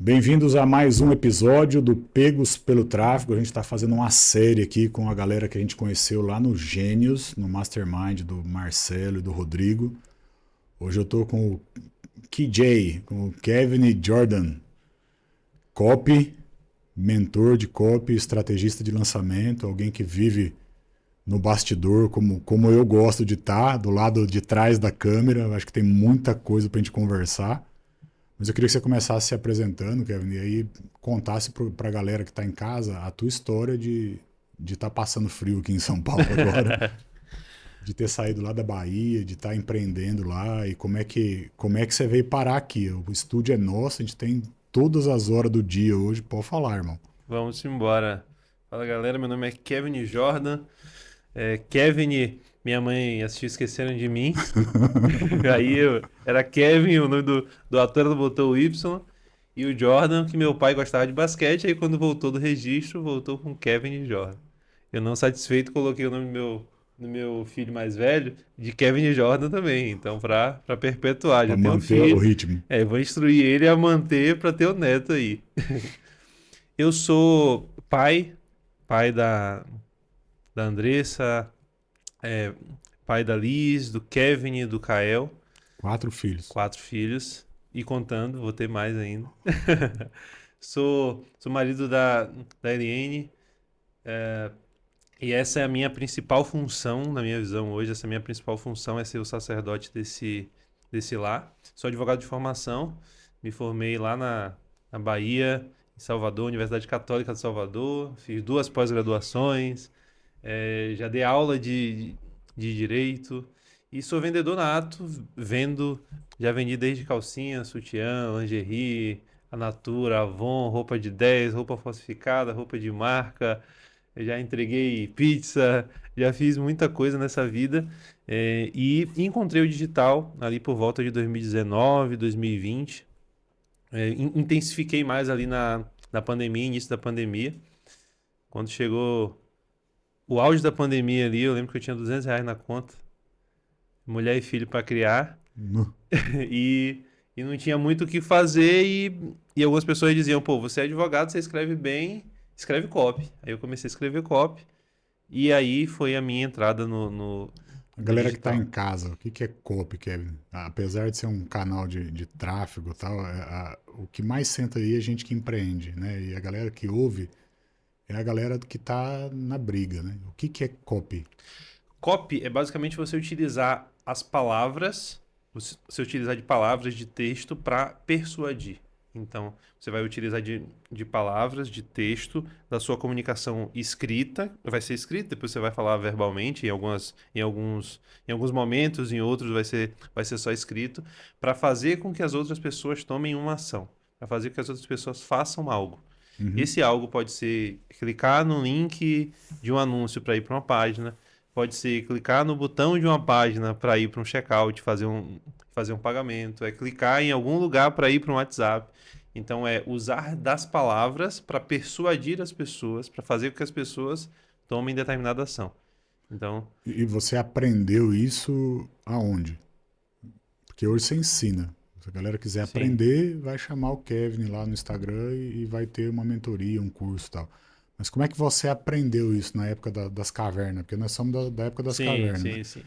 Bem-vindos a mais um episódio do Pegos pelo Tráfego. A gente está fazendo uma série aqui com a galera que a gente conheceu lá no Gênios, no Mastermind do Marcelo e do Rodrigo. Hoje eu estou com o KJ, com o Kevin Jordan, copy, mentor de copy, estrategista de lançamento, alguém que vive no bastidor, como eu gosto de estar, do lado de trás da câmera. Eu acho que tem muita coisa para a gente conversar. Mas eu queria que você começasse se apresentando, Kevin, e aí contasse para a galera que está em casa a tua história de estar passando frio aqui em São Paulo agora, de ter saído lá da Bahia, de estar empreendendo lá, e como é que você veio parar aqui. O estúdio é nosso, a gente tem todas as horas do dia hoje, pode falar, irmão. Vamos embora. Fala galera, meu nome é Kevin Jordan. Kevin, minha mãe assistiu Esqueceram de Mim. Era Kevin, o nome do ator ela botou o Y. E o Jordan, que meu pai gostava de basquete. Aí quando voltou do registro, voltou com Kevin Jordan. Eu não satisfeito, coloquei o nome do meu filho mais velho de Kevin Jordan também. Então, pra perpetuar, Para já tenho um manter o filho. ritmo. Vou instruir ele a manter pra ter o neto aí. Eu sou pai da Andressa, é, pai da Liz, do Kevin e do Kael, 4 filhos. 4 filhos, e contando, vou ter mais ainda. Sou marido da Eliane, e essa é a minha principal função, na minha visão hoje, essa minha principal função é ser o sacerdote desse lar. Sou advogado de formação, me formei lá na Bahia, em Salvador, Universidade Católica de Salvador, fiz 2 pós-graduações, já dei aula de direito e sou vendedor nato, já vendi desde calcinha, sutiã, lingerie, a Natura, Avon, roupa de 10, roupa falsificada, roupa de marca, eu já entreguei pizza, já fiz muita coisa nessa vida, e encontrei o digital ali por volta de 2019, 2020, intensifiquei mais ali na pandemia, início da pandemia, quando chegou o auge da pandemia ali, eu lembro que eu tinha R$ 200 na conta, mulher e filho para criar, No- e, e não tinha muito o que fazer, e algumas pessoas diziam, pô, você é advogado, você escreve bem, escreve copy. Aí eu comecei a escrever copy, e aí foi a minha entrada A no galera que está em digital. casa, o que é copy, Kevin? Apesar de ser um canal de tráfego e tal, o que mais senta aí é gente que empreende, né? E a galera que ouve é a galera que está na briga, né? O que é copy? Copy é basicamente você utilizar as palavras, você utilizar de palavras de texto para persuadir. Então, você vai utilizar de palavras, de texto, da sua comunicação escrita, vai ser escrita, depois você vai falar verbalmente em alguns momentos, em outros vai ser só escrito, para fazer com que as outras pessoas tomem uma ação, para fazer com que as outras pessoas façam algo. Uhum. Esse algo pode ser clicar no link de um anúncio para ir para uma página, pode ser clicar no botão de uma página para ir para um checkout, fazer um pagamento, é clicar em algum lugar para ir para um WhatsApp. Então é usar das palavras para persuadir as pessoas, para fazer com que as pessoas tomem determinada ação. Então, E você aprendeu isso aonde? Porque hoje você ensina. Se a galera quiser sim. aprender, vai chamar o Kevin lá no Instagram e vai ter uma mentoria, um curso e tal. Mas como é que você aprendeu isso na época das cavernas? Porque nós somos da época das Sim, cavernas, né? sim, sim.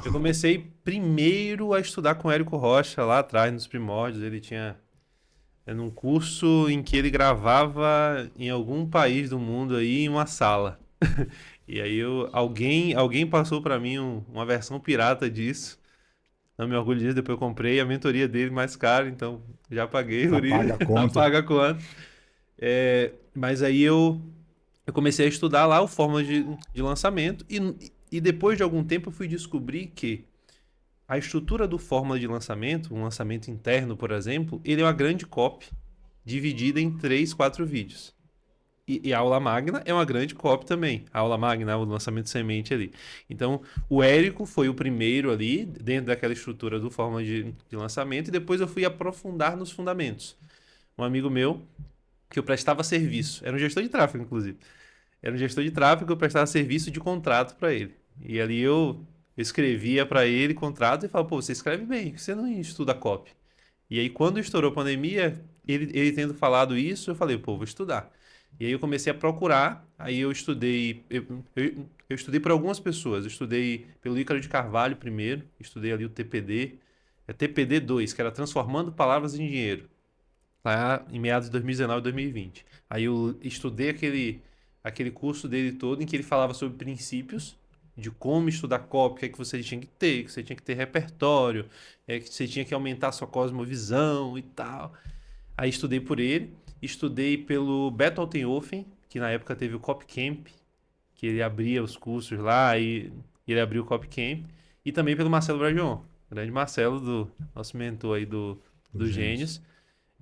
Eu comecei primeiro a estudar com o Érico Rocha lá atrás, nos primórdios. Ele tinha num curso em que ele gravava em algum país do mundo aí em uma sala. E aí alguém passou para mim uma versão pirata disso. Não me orgulho disso, depois eu comprei a mentoria dele mais cara, então já paguei Já por isso, paga a conta. apaga a conta. Mas aí eu comecei a estudar lá o fórmula de lançamento e depois de algum tempo eu fui descobrir que a estrutura do fórmula de lançamento, um lançamento interno, por exemplo, ele é uma grande copy dividida em 3, 4 vídeos. E a aula magna é uma grande copy também. A aula magna, o lançamento semente ali. Então, o Érico foi o primeiro ali, dentro daquela estrutura do fórmula de lançamento, e depois eu fui aprofundar nos fundamentos. Um amigo meu, que eu prestava serviço, era um gestor de tráfego, inclusive. Era um gestor de tráfego, eu prestava serviço de contrato para ele. E ali eu escrevia para ele contrato e falava, pô, você escreve bem, você não estuda copy. E aí, quando estourou a pandemia, ele tendo falado isso, eu falei, pô, vou estudar. E aí eu comecei a procurar, aí eu estudei, eu estudei por algumas pessoas. Eu estudei pelo Ícaro de Carvalho primeiro, estudei ali o TPD, TPD 2, que era Transformando Palavras em Dinheiro, lá em meados de 2019 e 2020. Aí eu estudei aquele curso dele todo em que ele falava sobre princípios de como estudar copy, o que é que você tinha que você tinha que ter repertório, que você tinha que aumentar a sua cosmovisão e tal. Aí estudei por ele, estudei pelo Beto Altenhofen, que na época teve o Copcamp, que ele abria os cursos lá e ele abriu o Copcamp, e também pelo Marcelo Bragion, grande Marcelo, nosso mentor aí do Gênios.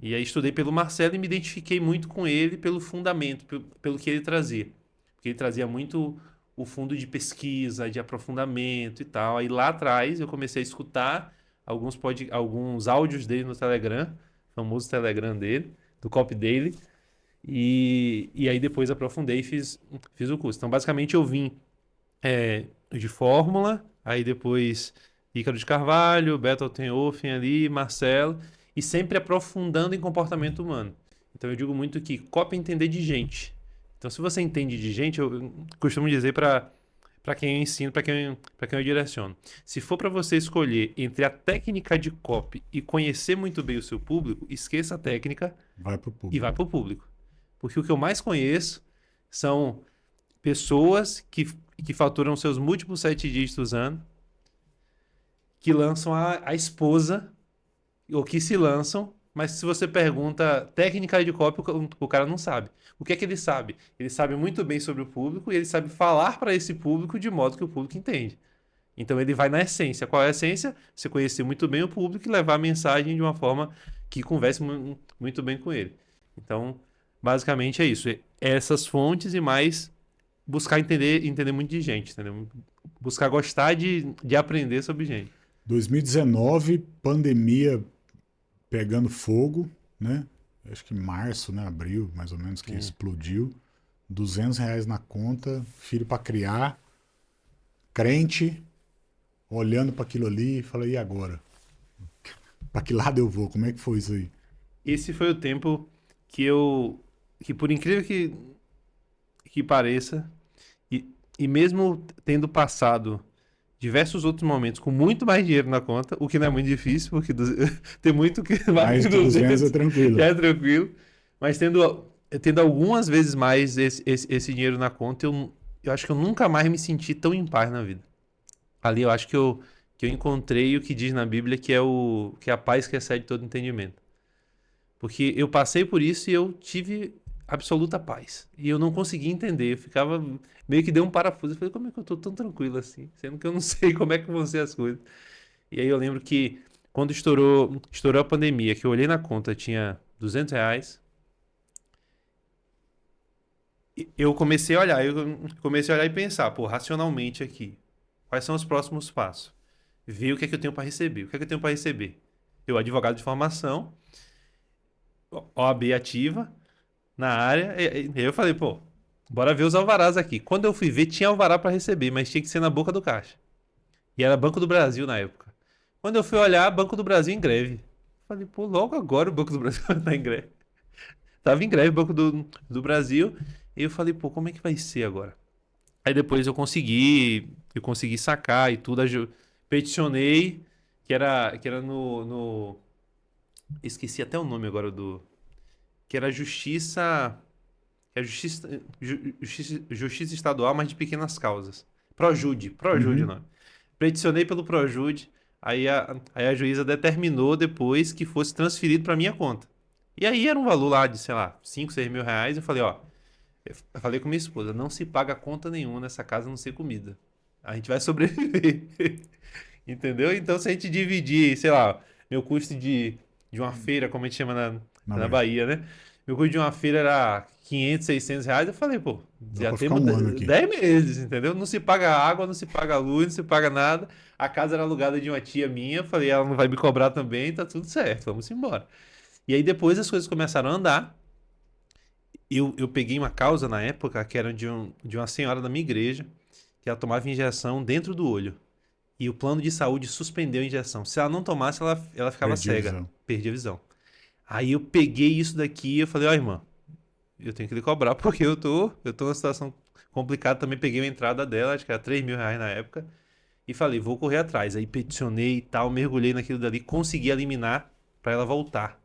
E aí estudei pelo Marcelo e me identifiquei muito com ele pelo fundamento, pelo que ele trazia. Porque ele trazia muito o fundo de pesquisa, de aprofundamento e tal. Aí lá atrás eu comecei a escutar alguns áudios dele no Telegram, famoso Telegram dele, do Copy Daily. E aí depois aprofundei e fiz o curso. Então basicamente eu vim de Fórmula, aí depois Ícaro de Carvalho, Beto Altenhofen ali, Marcelo, e sempre aprofundando em comportamento humano. Então eu digo muito que copy é entender de gente. Então se você entende de gente, eu costumo dizer para quem eu ensino, para quem eu direciono. Se for para você escolher entre a técnica de copy e conhecer muito bem o seu público, esqueça a técnica e vai para o público. Porque o que eu mais conheço são pessoas que faturam seus múltiplos 7 dígitos ano, que lançam a esposa, ou que se lançam, mas se você pergunta técnica de copy, o cara não sabe. O que é que ele sabe? Ele sabe muito bem sobre o público e ele sabe falar para esse público de modo que o público entende. Então ele vai na essência. Qual é a essência? Você conhecer muito bem o público e levar a mensagem de uma forma que converse muito bem com ele. Então, basicamente é isso. Essas fontes e mais buscar entender muito de gente, entendeu? Buscar gostar de aprender sobre gente. 2019, pandemia pegando fogo, né? Acho que março, né? Abril, mais ou menos, que explodiu. R$ 200 na conta, filho para criar, crente, olhando para aquilo ali, falei, e agora? Para que lado eu vou? Como é que foi isso aí? Esse foi o tempo que por incrível que pareça, e mesmo tendo passado diversos outros momentos com muito mais dinheiro na conta, o que não é muito difícil, porque tem muito que mais de 200 é tranquilo. Já é tranquilo, mas tendo algumas vezes mais esse dinheiro na conta, eu acho que eu nunca mais me senti tão em paz na vida. Ali eu acho que eu encontrei o que diz na Bíblia, que é a paz que excede todo entendimento. Porque eu passei por isso e eu tive absoluta paz. E eu não conseguia entender. Eu ficava meio que deu um parafuso. Eu falei, como é que eu tô tão tranquilo assim? Sendo que eu não sei como é que vão ser as coisas. E aí eu lembro que quando estourou a pandemia, que eu olhei na conta, tinha R$ 200. Eu comecei a olhar e pensar, pô, racionalmente aqui, quais são os próximos passos? Ver o que é que eu tenho para receber. O que é que eu tenho para receber? Eu, advogado de formação, OAB ativa na área, e eu falei, pô, bora ver os alvarás aqui. Quando eu fui ver, tinha alvará para receber, mas tinha que ser na boca do caixa. E era Banco do Brasil na época. Quando eu fui olhar, Banco do Brasil em greve. Falei, pô, logo agora o Banco do Brasil tá em greve. Tava em greve o Banco do Brasil. E eu falei, pô, como é que vai ser agora? Aí depois eu consegui sacar e tudo. Peticionei, que era no... Esqueci até o nome agora que era Justiça Estadual, mas de pequenas causas. Projude o nome. Peticionei pelo Projude, aí a juíza determinou depois que fosse transferido para minha conta. E aí era um valor lá de, sei lá, 5, 6 mil reais. Eu falei, ó, eu falei com minha esposa, não se paga conta nenhuma nessa casa, a não ser comida. A gente vai sobreviver. Entendeu? Então se a gente dividir, sei lá, meu custo de uma feira, como a gente chama na Bahia, né? Meu custo de uma feira era 500, 600 reais. Eu falei, pô, já temos 10 meses, entendeu? Não se paga água, não se paga luz, não se paga nada. A casa era alugada de uma tia minha. Eu falei, ela não vai me cobrar também, tá tudo certo, vamos embora. E aí depois as coisas começaram a andar. Eu peguei uma causa na época que era de uma senhora da minha igreja, que ela tomava injeção dentro do olho. E o plano de saúde suspendeu a injeção. Se ela não tomasse, ela ficava Perdi a cega. visão. Perdia a visão. Aí eu peguei isso daqui e eu falei, ó, irmã, eu tenho que lhe cobrar porque eu tô numa situação complicada. Também peguei a entrada dela, acho que era R$ 3.000 na época. E falei, vou correr atrás. Aí peticionei e tal, mergulhei naquilo dali, consegui eliminar pra ela voltar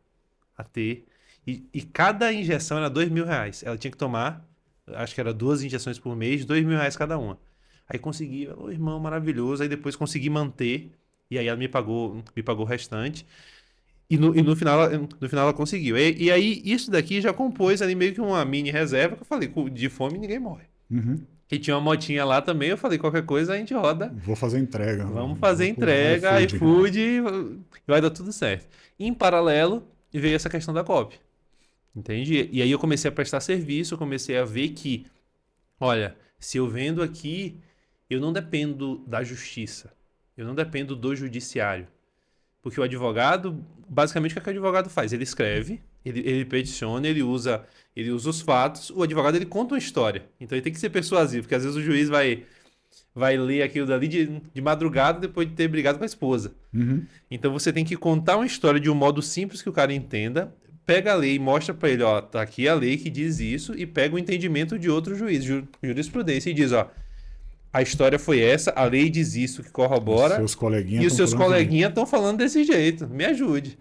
a ter. E cada injeção era R$ 2.000. Ela tinha que tomar, acho que era 2 injeções por mês, R$ 2.000 cada uma. Aí consegui, ô irmão, maravilhoso. Aí depois consegui manter. E aí ela me pagou o restante. E no final ela conseguiu. E aí isso daqui já compôs ali meio que uma mini reserva que eu falei, de fome ninguém morre. Uhum. E tinha uma motinha lá também, eu falei, qualquer coisa a gente roda. Vou fazer entrega. Vamos fazer Vou pro entrega, iFood, vai dar tudo certo. E em paralelo, veio essa questão da COP. Entende? E aí eu comecei a prestar serviço, eu comecei a ver que, olha, se eu vendo aqui, eu não dependo da justiça. Eu não dependo do judiciário. Porque o advogado, basicamente o que o advogado faz? Ele escreve, ele peticiona, ele usa os fatos, o advogado ele conta uma história. Então ele tem que ser persuasivo, porque às vezes o juiz vai ler aquilo dali de madrugada depois de ter brigado com a esposa. Uhum. Então você tem que contar uma história de um modo simples que o cara entenda, pega a lei e mostra pra ele, ó, tá aqui a lei que diz isso, e pega o entendimento de outro juiz, jurisprudência, e diz, ó, a história foi essa, a lei diz isso que corrobora, Seus coleguinhas e os tão seus falando coleguinhas estão falando desse jeito, me ajude.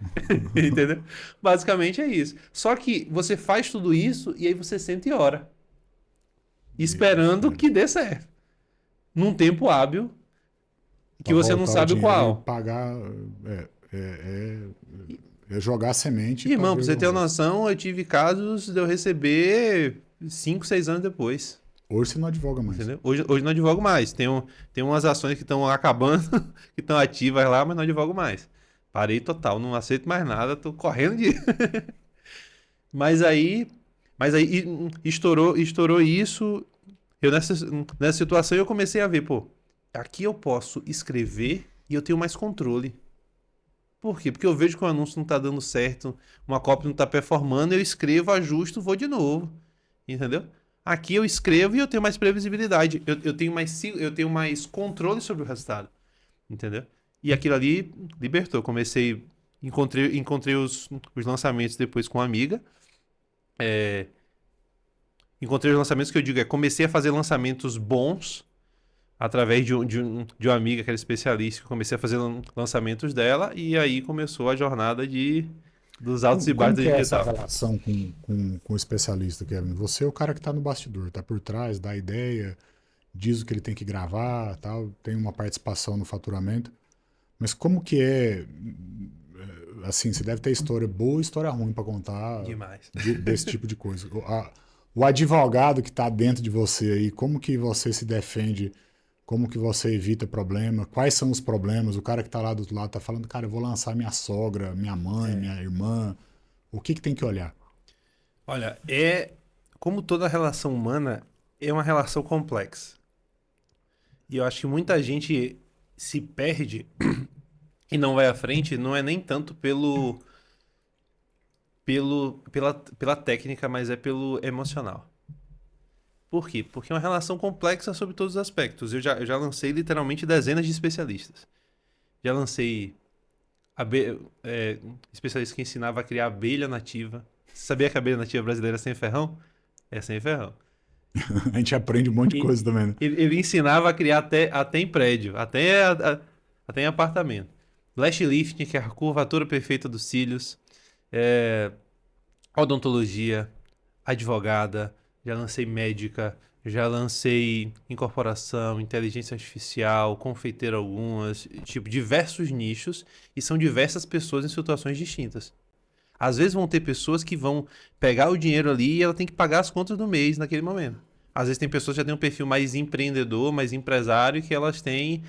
Entendeu? Basicamente é isso. Só que você faz tudo isso e aí você senta e ora. Esperando que dê certo. Num tempo hábil que pra você não voltar o sabe dinheiro qual. e pagar. É jogar a semente. Irmão, pra ver você o ter uma resto. noção, eu tive casos de eu receber 5, 6 anos depois. Hoje você não advoga mais. Entendeu? Hoje não advogo mais. Tem umas ações que estão acabando, que estão ativas lá, mas não advogo mais. Parei total, não aceito mais nada, tô correndo de. Mas aí estourou isso. Eu nessa situação eu comecei a ver, pô, aqui eu posso escrever e eu tenho mais controle. Por quê? Porque eu vejo que o anúncio não tá dando certo, uma cópia não tá performando, eu escrevo, ajusto, vou de novo. Entendeu? Aqui eu escrevo e eu tenho mais previsibilidade. Eu tenho mais controle sobre o resultado. Entendeu? E aquilo ali libertou. Encontrei os lançamentos depois com uma amiga. Encontrei os lançamentos que eu digo, comecei a fazer lançamentos bons através de uma amiga que era especialista. Comecei a fazer lançamentos dela e aí começou a jornada dos altos e baixos Como do que é essa digital. relação com o especialista, Kevin? Você é o cara que está no bastidor, está por trás, dá ideia, diz o que ele tem que gravar, tal, tem uma participação no faturamento. Mas como que é, assim, você deve ter história boa e história ruim para contar Demais. desse tipo de coisa. O advogado que está dentro de você aí, como que você se defende? Como que você evita problema? Quais são os problemas? O cara que está lá do outro lado está falando, cara, eu vou lançar minha sogra, minha mãe, minha irmã. O que tem que olhar? Olha, como toda relação humana, é uma relação complexa. E eu acho que muita gente se perde e não vai à frente, não é nem tanto pela técnica, mas é pelo emocional. Por quê? Porque é uma relação complexa sobre todos os aspectos. Eu já lancei literalmente dezenas de especialistas. Já lancei especialista que ensinava a criar abelha nativa. Você sabia que a abelha nativa brasileira é sem ferrão? É sem ferrão. A gente aprende um monte de coisa também, né? Ele ensinava a criar até em prédio, até em apartamento. Lash lifting, que é a curvatura perfeita dos cílios. Odontologia, advogada, já lancei médica, já lancei incorporação, inteligência artificial, confeiteiro algumas, tipo, diversos nichos, e são diversas pessoas em situações distintas. Às vezes vão ter pessoas que vão pegar o dinheiro ali e ela tem que pagar as contas do mês naquele momento. Às vezes tem pessoas que já têm um perfil mais empreendedor, mais empresário, que elas têm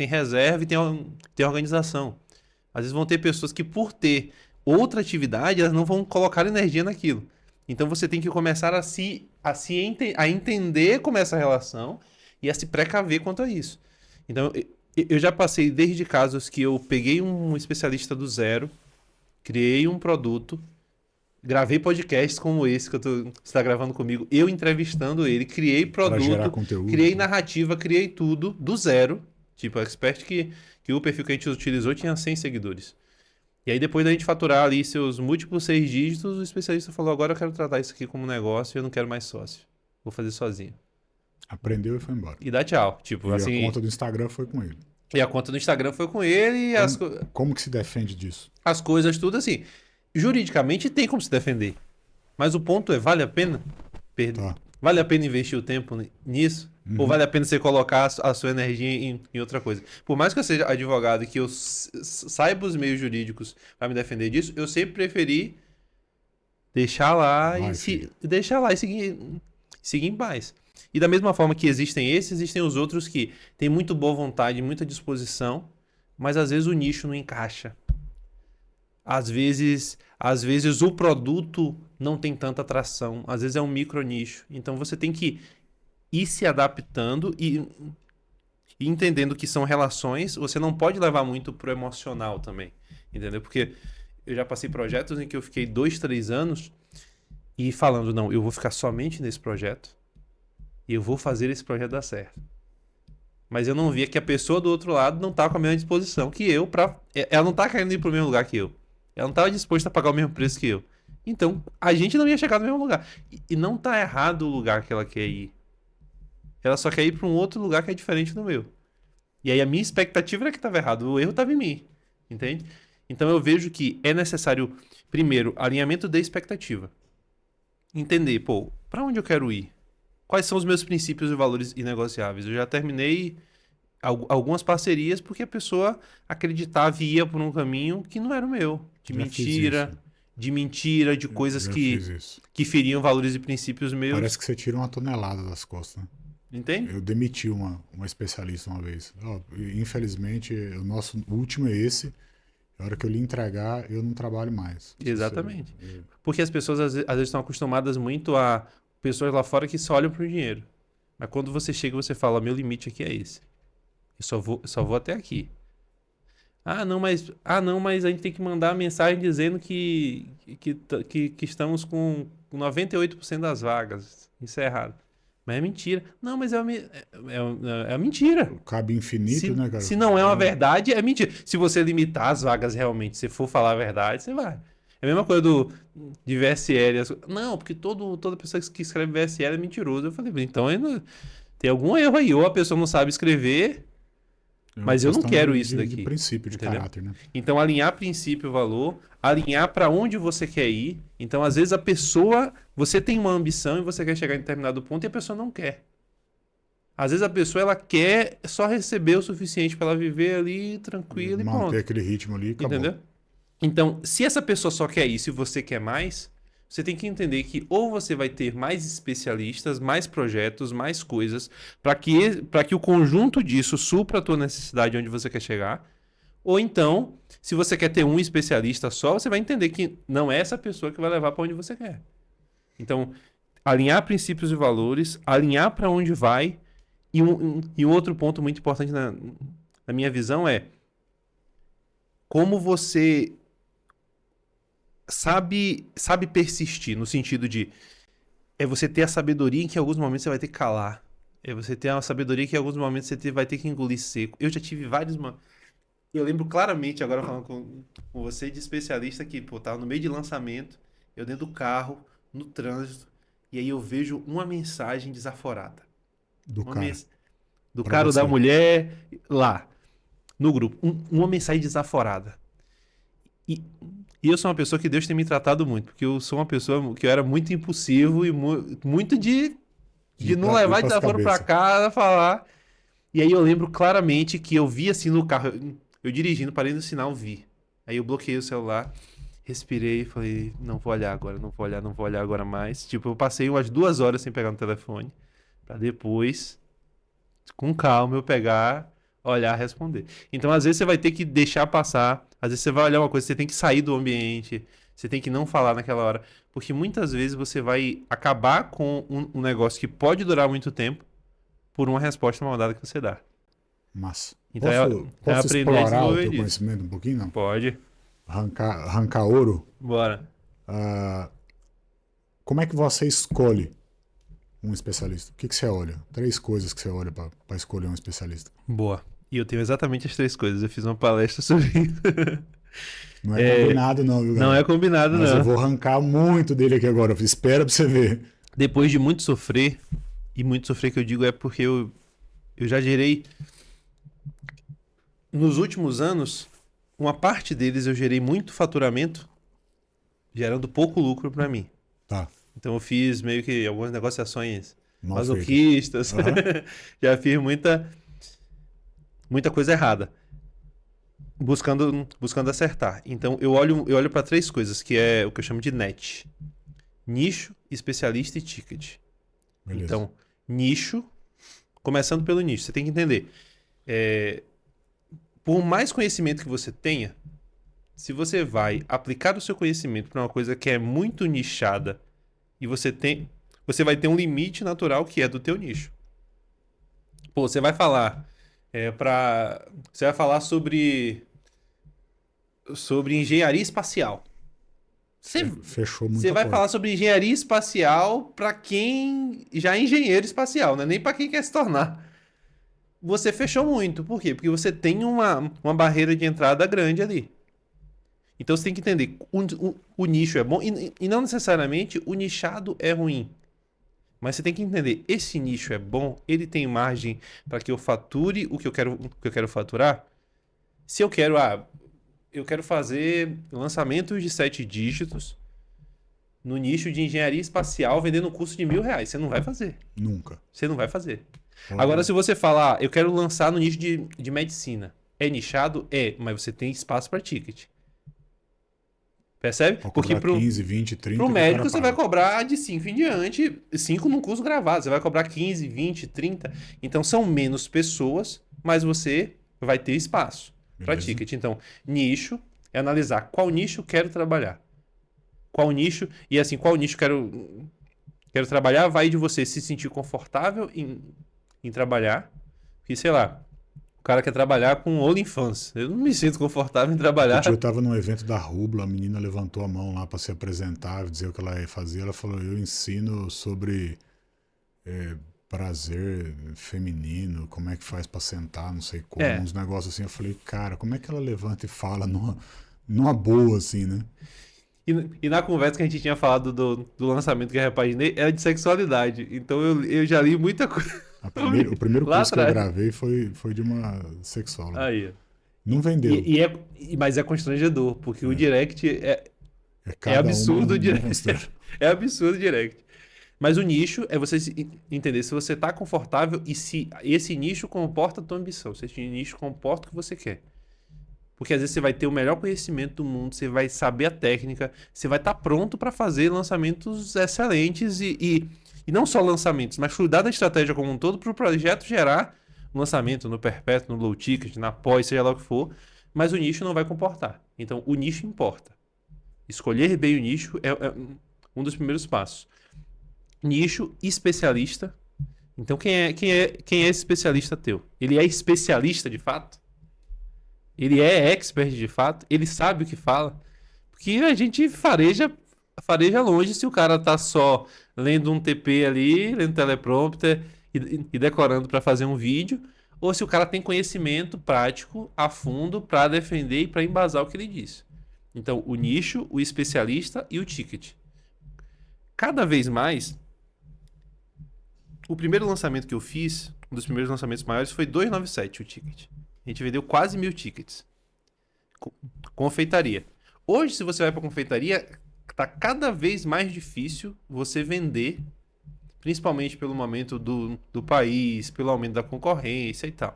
reserva e têm organização. Às vezes vão ter pessoas que, por ter outra atividade, elas não vão colocar energia naquilo. Então você tem que começar a entender como é essa relação e a se precaver quanto a isso. Então, eu já passei desde casos que eu peguei um especialista do zero, criei um produto, gravei podcasts como esse que você está gravando comigo, eu entrevistando ele, criei Para gerar produto, conteúdo. criei narrativa, criei tudo do zero. Tipo, o expert que o perfil que a gente utilizou tinha 100 seguidores. E aí, depois da gente faturar ali seus múltiplos 6 dígitos, o especialista falou, agora eu quero tratar isso aqui como negócio e eu não quero mais sócio. Vou fazer sozinho. Aprendeu e foi embora. E dá tchau. Tipo, E assim... a conta do Instagram foi com ele. E a conta do Instagram foi com ele e Como que se defende disso? as coisas tudo assim. Juridicamente tem como se defender. Mas o ponto é, vale a pena? Tá. Vale a pena investir o tempo nisso? Ou vale a pena você colocar a sua energia em outra coisa? Por mais que eu seja advogado e que eu saiba os meios jurídicos para me defender disso, eu sempre preferi deixar lá deixar lá e seguir em paz. E da mesma forma que existem esses, existem os outros que têm muito boa vontade, muita disposição, mas às vezes o nicho não encaixa. Às vezes o produto não tem tanta atração, às vezes é um micro nicho. Então você tem que ir se adaptando e entendendo que são relações, você não pode levar muito pro emocional também, entendeu? Porque eu já passei projetos em que eu fiquei 2, 3 anos e falando, não, eu vou ficar somente nesse projeto e eu vou fazer esse projeto dar certo. Mas eu não via que a pessoa do outro lado não estava com a mesma disposição que eu, ela não tá querendo ir pro mesmo lugar que eu. Ela não estava disposta a pagar o mesmo preço que eu. Então, a gente não ia chegar no mesmo lugar. E não tá errado o lugar que ela quer ir. Ela só quer ir para um outro lugar que é diferente do meu. E aí a minha expectativa era que estava errado. O erro estava em mim. Entende? Então eu vejo que é necessário, primeiro, alinhamento da expectativa. Entender, pô, para onde eu quero ir? Quais são os meus princípios e valores inegociáveis? Eu já terminei algumas parcerias porque a pessoa acreditava e ia por um caminho que não era o meu. De mentira, de coisas que feriam valores e princípios meus. Parece que você tira uma tonelada das costas, né? Entende? Eu demiti uma especialista uma vez. Infelizmente, o nosso último é esse. A hora que eu lhe entregar, eu não trabalho mais. Exatamente. Porque as pessoas às vezes estão acostumadas muito a pessoas lá fora que só olham para o dinheiro. Mas quando você chega, você fala, meu limite aqui é esse. Eu só vou até aqui. Ah, não, mas a gente tem que mandar a mensagem dizendo que estamos com 98% das vagas. Isso é errado. Mas é mentira. Não, mas é uma mentira. Cabe infinito, né, cara? Se não é uma verdade, é mentira. Se você limitar as vagas realmente, se for falar a verdade, você vai. É a mesma coisa de VSL. Não, porque toda pessoa que escreve VSL é mentiroso. Eu falei, então tem algum erro aí. Ou a pessoa não sabe escrever, mas eu não quero isso daqui. De princípio, de caráter, né? Então, alinhar princípio e valor, alinhar para onde você quer ir. Então, às vezes, você tem uma ambição e você quer chegar em determinado ponto e a pessoa não quer. Às vezes, a pessoa ela quer só receber o suficiente para ela viver ali tranquila e pronto. Manter aquele ritmo ali e acabou. Entendeu? Então, se essa pessoa só quer isso e você quer mais, você tem que entender que ou você vai ter mais especialistas, mais projetos, mais coisas, para que o conjunto disso supra a tua necessidade onde você quer chegar. Ou então, se você quer ter um especialista só, você vai entender que não é essa pessoa que vai levar para onde você quer. Então, alinhar princípios e valores, alinhar para onde vai. E um outro ponto muito importante na minha visão é como você sabe persistir, no sentido de você ter a sabedoria em que em alguns momentos você vai ter que calar. É você ter a sabedoria que em alguns momentos você vai ter que engolir seco. Eu já tive vários... Eu lembro claramente, agora falando com você, de especialista que, pô, tava no meio de lançamento, eu dentro do carro, no trânsito, e aí eu vejo uma mensagem desaforada. Do cara. Do cara ou da mulher, lá, no grupo. Uma mensagem desaforada. E eu sou uma pessoa que Deus tem me tratado muito, porque eu sou uma pessoa que eu era muito impulsivo e muito de não levar desaforo pra cá, falar. E aí eu lembro claramente que eu vi assim no carro, eu dirigindo, parei no sinal, vi. Aí eu bloqueei o celular, respirei e falei, não vou olhar agora, não vou olhar agora mais. Tipo, eu passei umas 2 horas sem pegar no telefone, pra depois, com calma, eu pegar, olhar, responder. Então, às vezes você vai ter que deixar passar, às vezes você vai olhar uma coisa, você tem que sair do ambiente, você tem que não falar naquela hora, porque muitas vezes você vai acabar com um negócio que pode durar muito tempo por uma resposta mal dada que você dá. Massa. Então, posso explorar o teu conhecimento um pouquinho? Não? Pode. Arrancar ouro? Bora. Como é que você escolhe um especialista? O que você olha? 3 coisas que você olha para escolher um especialista. Boa. E eu tenho exatamente as 3 coisas. Eu fiz uma palestra sobre isso. Não é combinado não, viu, galera? Não é combinado, Mas não. eu vou arrancar muito dele aqui agora. Espera pra você ver. Depois de muito sofrer, e muito sofrer que eu digo é porque eu já gerei... Nos últimos anos, uma parte deles eu gerei muito faturamento, gerando pouco lucro para mim. Tá. Então eu fiz meio que algumas negociações Mal masoquistas. Uhum. Já fiz muita coisa errada. Buscando acertar. Então eu olho para 3 coisas, que é o que eu chamo de NET. Nicho, especialista e ticket. Beleza. Então, nicho, começando pelo nicho, você tem que entender. Por mais conhecimento que você tenha, se você vai aplicar o seu conhecimento para uma coisa que é muito nichada e você vai ter um limite natural que é do teu nicho. Pô, você vai falar sobre engenharia espacial. Fechou muita Você vai porta. falar sobre engenharia espacial para quem já é engenheiro espacial, não é nem para quem quer se tornar. Você fechou muito. Por quê? Porque você tem uma barreira de entrada grande ali. Então você tem que entender, o nicho é bom e não necessariamente o nichado é ruim. Mas você tem que entender, esse nicho é bom, ele tem margem para que eu fature o que eu quero faturar? Se eu quero fazer lançamentos de 7 dígitos no nicho de engenharia espacial vendendo um curso de R$1.000. Você não vai fazer. Nunca. Você não vai fazer. Agora, se você falar, eu quero lançar no nicho de medicina. É nichado? É, mas você tem espaço para ticket. Percebe? Porque pro 15, 20, 30... Pro médico você vai cobrar de 5 em diante, 5 num curso gravado. Você vai cobrar 15, 20, 30. Então, são menos pessoas, mas você vai ter espaço para ticket. Então, nicho é analisar qual nicho quero trabalhar. Qual nicho... E assim, qual nicho quero trabalhar vai de você se sentir confortável em trabalhar. Porque, sei lá, o cara quer trabalhar com OnlyFans. Eu não me sinto confortável em trabalhar. Eu tava num evento da Rubla, a menina levantou a mão lá para se apresentar, dizer o que ela ia fazer. Ela falou, eu ensino sobre prazer feminino, como é que faz para sentar, não sei como, uns negócios assim. Eu falei, cara, como é que ela levanta e fala numa boa, assim, né? E na conversa que a gente tinha falado do lançamento que eu repaginei, era de sexualidade. Então eu já li muita coisa. O primeiro curso que eu gravei foi de uma sexóloga. Aí. Não vendeu. Mas é constrangedor, porque o direct é absurdo. É absurdo o direct. Mas o nicho é você entender se você está confortável e se esse nicho comporta a tua ambição, se esse nicho comporta o que você quer. Porque às vezes você vai ter o melhor conhecimento do mundo, você vai saber a técnica, você vai estar pronto para fazer lançamentos excelentes e não só lançamentos, mas cuidar da estratégia como um todo para o projeto gerar um lançamento no perpétuo, no low ticket, na pós, seja lá o que for, mas o nicho não vai comportar. Então, o nicho importa. Escolher bem o nicho é um dos primeiros passos. Nicho especialista. Então, quem é esse especialista teu? Ele é especialista de fato? Ele é expert de fato? Ele sabe o que fala? Porque a gente fareja longe se o cara tá só lendo um TP ali, lendo teleprompter e decorando para fazer um vídeo, ou se o cara tem conhecimento prático a fundo para defender e para embasar o que ele diz. Então, o nicho, o especialista e o ticket. Cada vez mais, o primeiro lançamento que eu fiz, um dos primeiros lançamentos maiores, foi 297 o ticket. A gente vendeu quase 1.000 tickets. Confeitaria. Hoje, se você vai para confeitaria, tá cada vez mais difícil você vender, principalmente pelo momento do país, pelo aumento da concorrência e tal.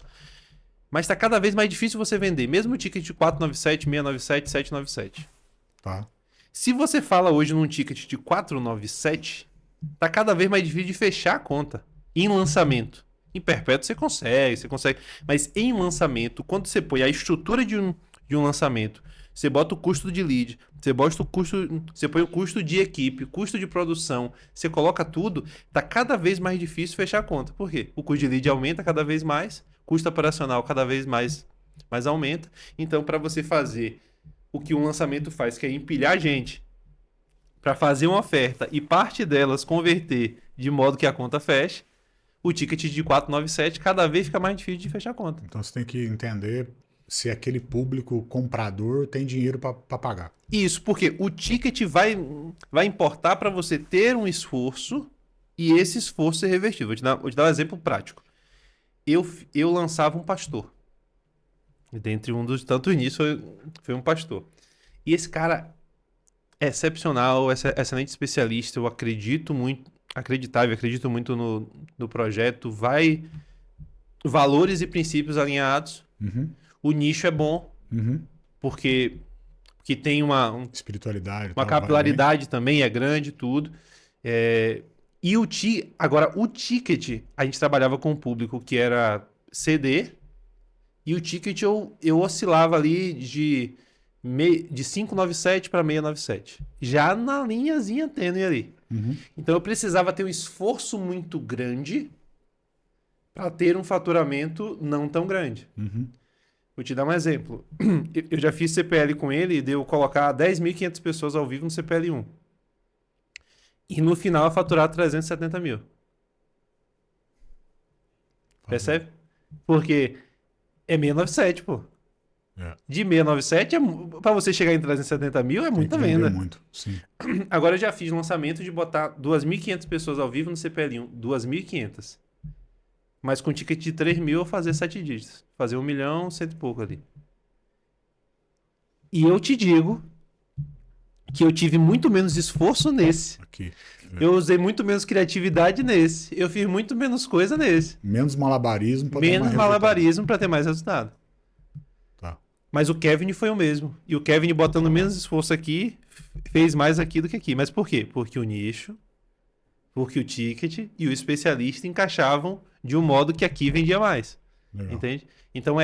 Mas tá cada vez mais difícil você vender, mesmo o ticket de 497, 697, 797. Tá. Se você fala hoje num ticket de 497, tá cada vez mais difícil de fechar a conta em lançamento. Em perpétuo você consegue. Mas em lançamento, quando você põe a estrutura de um lançamento, você bota o custo de lead, você põe o custo de equipe, custo de produção, você coloca tudo, tá cada vez mais difícil fechar a conta. Por quê? O custo de lead aumenta cada vez mais, custo operacional cada vez mais aumenta. Então, para você fazer o que um lançamento faz, que é empilhar gente para fazer uma oferta e parte delas converter de modo que a conta feche, o ticket de 497 cada vez fica mais difícil de fechar a conta. Então você tem que entender se aquele público comprador tem dinheiro para pagar. Isso, porque o ticket vai importar para você ter um esforço e esse esforço ser revertido. Vou te dar um exemplo prático. Eu lançava um pastor. Dentre um dos tantos inícios foi um pastor. E esse cara é excepcional, excelente especialista. Eu acredito muito no projeto. Valores e princípios alinhados. Uhum. O nicho é bom, porque tem uma espiritualidade, uma capilaridade também, é grande, tudo. Agora, o ticket, a gente trabalhava com um público que era CD, e o ticket eu oscilava ali de 597 para 697. Já na linhazinha tênue ali. Então eu precisava ter um esforço muito grande para ter um faturamento não tão grande. Vou te dar um exemplo. Eu já fiz CPL com ele e deu colocar 10.500 pessoas ao vivo no CPL 1. E no final faturar 370 mil. Percebe? Porque é 697, pô. De 697, para você chegar em 370 mil, é muita venda. Muito, sim. Agora eu já fiz lançamento de botar 2.500 pessoas ao vivo no CPL 1. 2.500. Mas com ticket de 3 mil eu fazer 7 dígitos. Fazer 1 milhão, cento e pouco ali. E eu te digo que eu tive muito menos esforço nesse. Aqui. Eu usei muito menos criatividade nesse. Eu fiz muito menos coisa nesse. Menos malabarismo para ter mais Menos malabarismo para ter mais resultado. Tá. Mas o Kevin foi o mesmo. E o Kevin botando menos esforço aqui, fez mais aqui do que aqui. Mas por quê? Porque o nicho, porque o ticket e o especialista encaixavam de um modo que aqui vendia mais. Legal. Entende? Então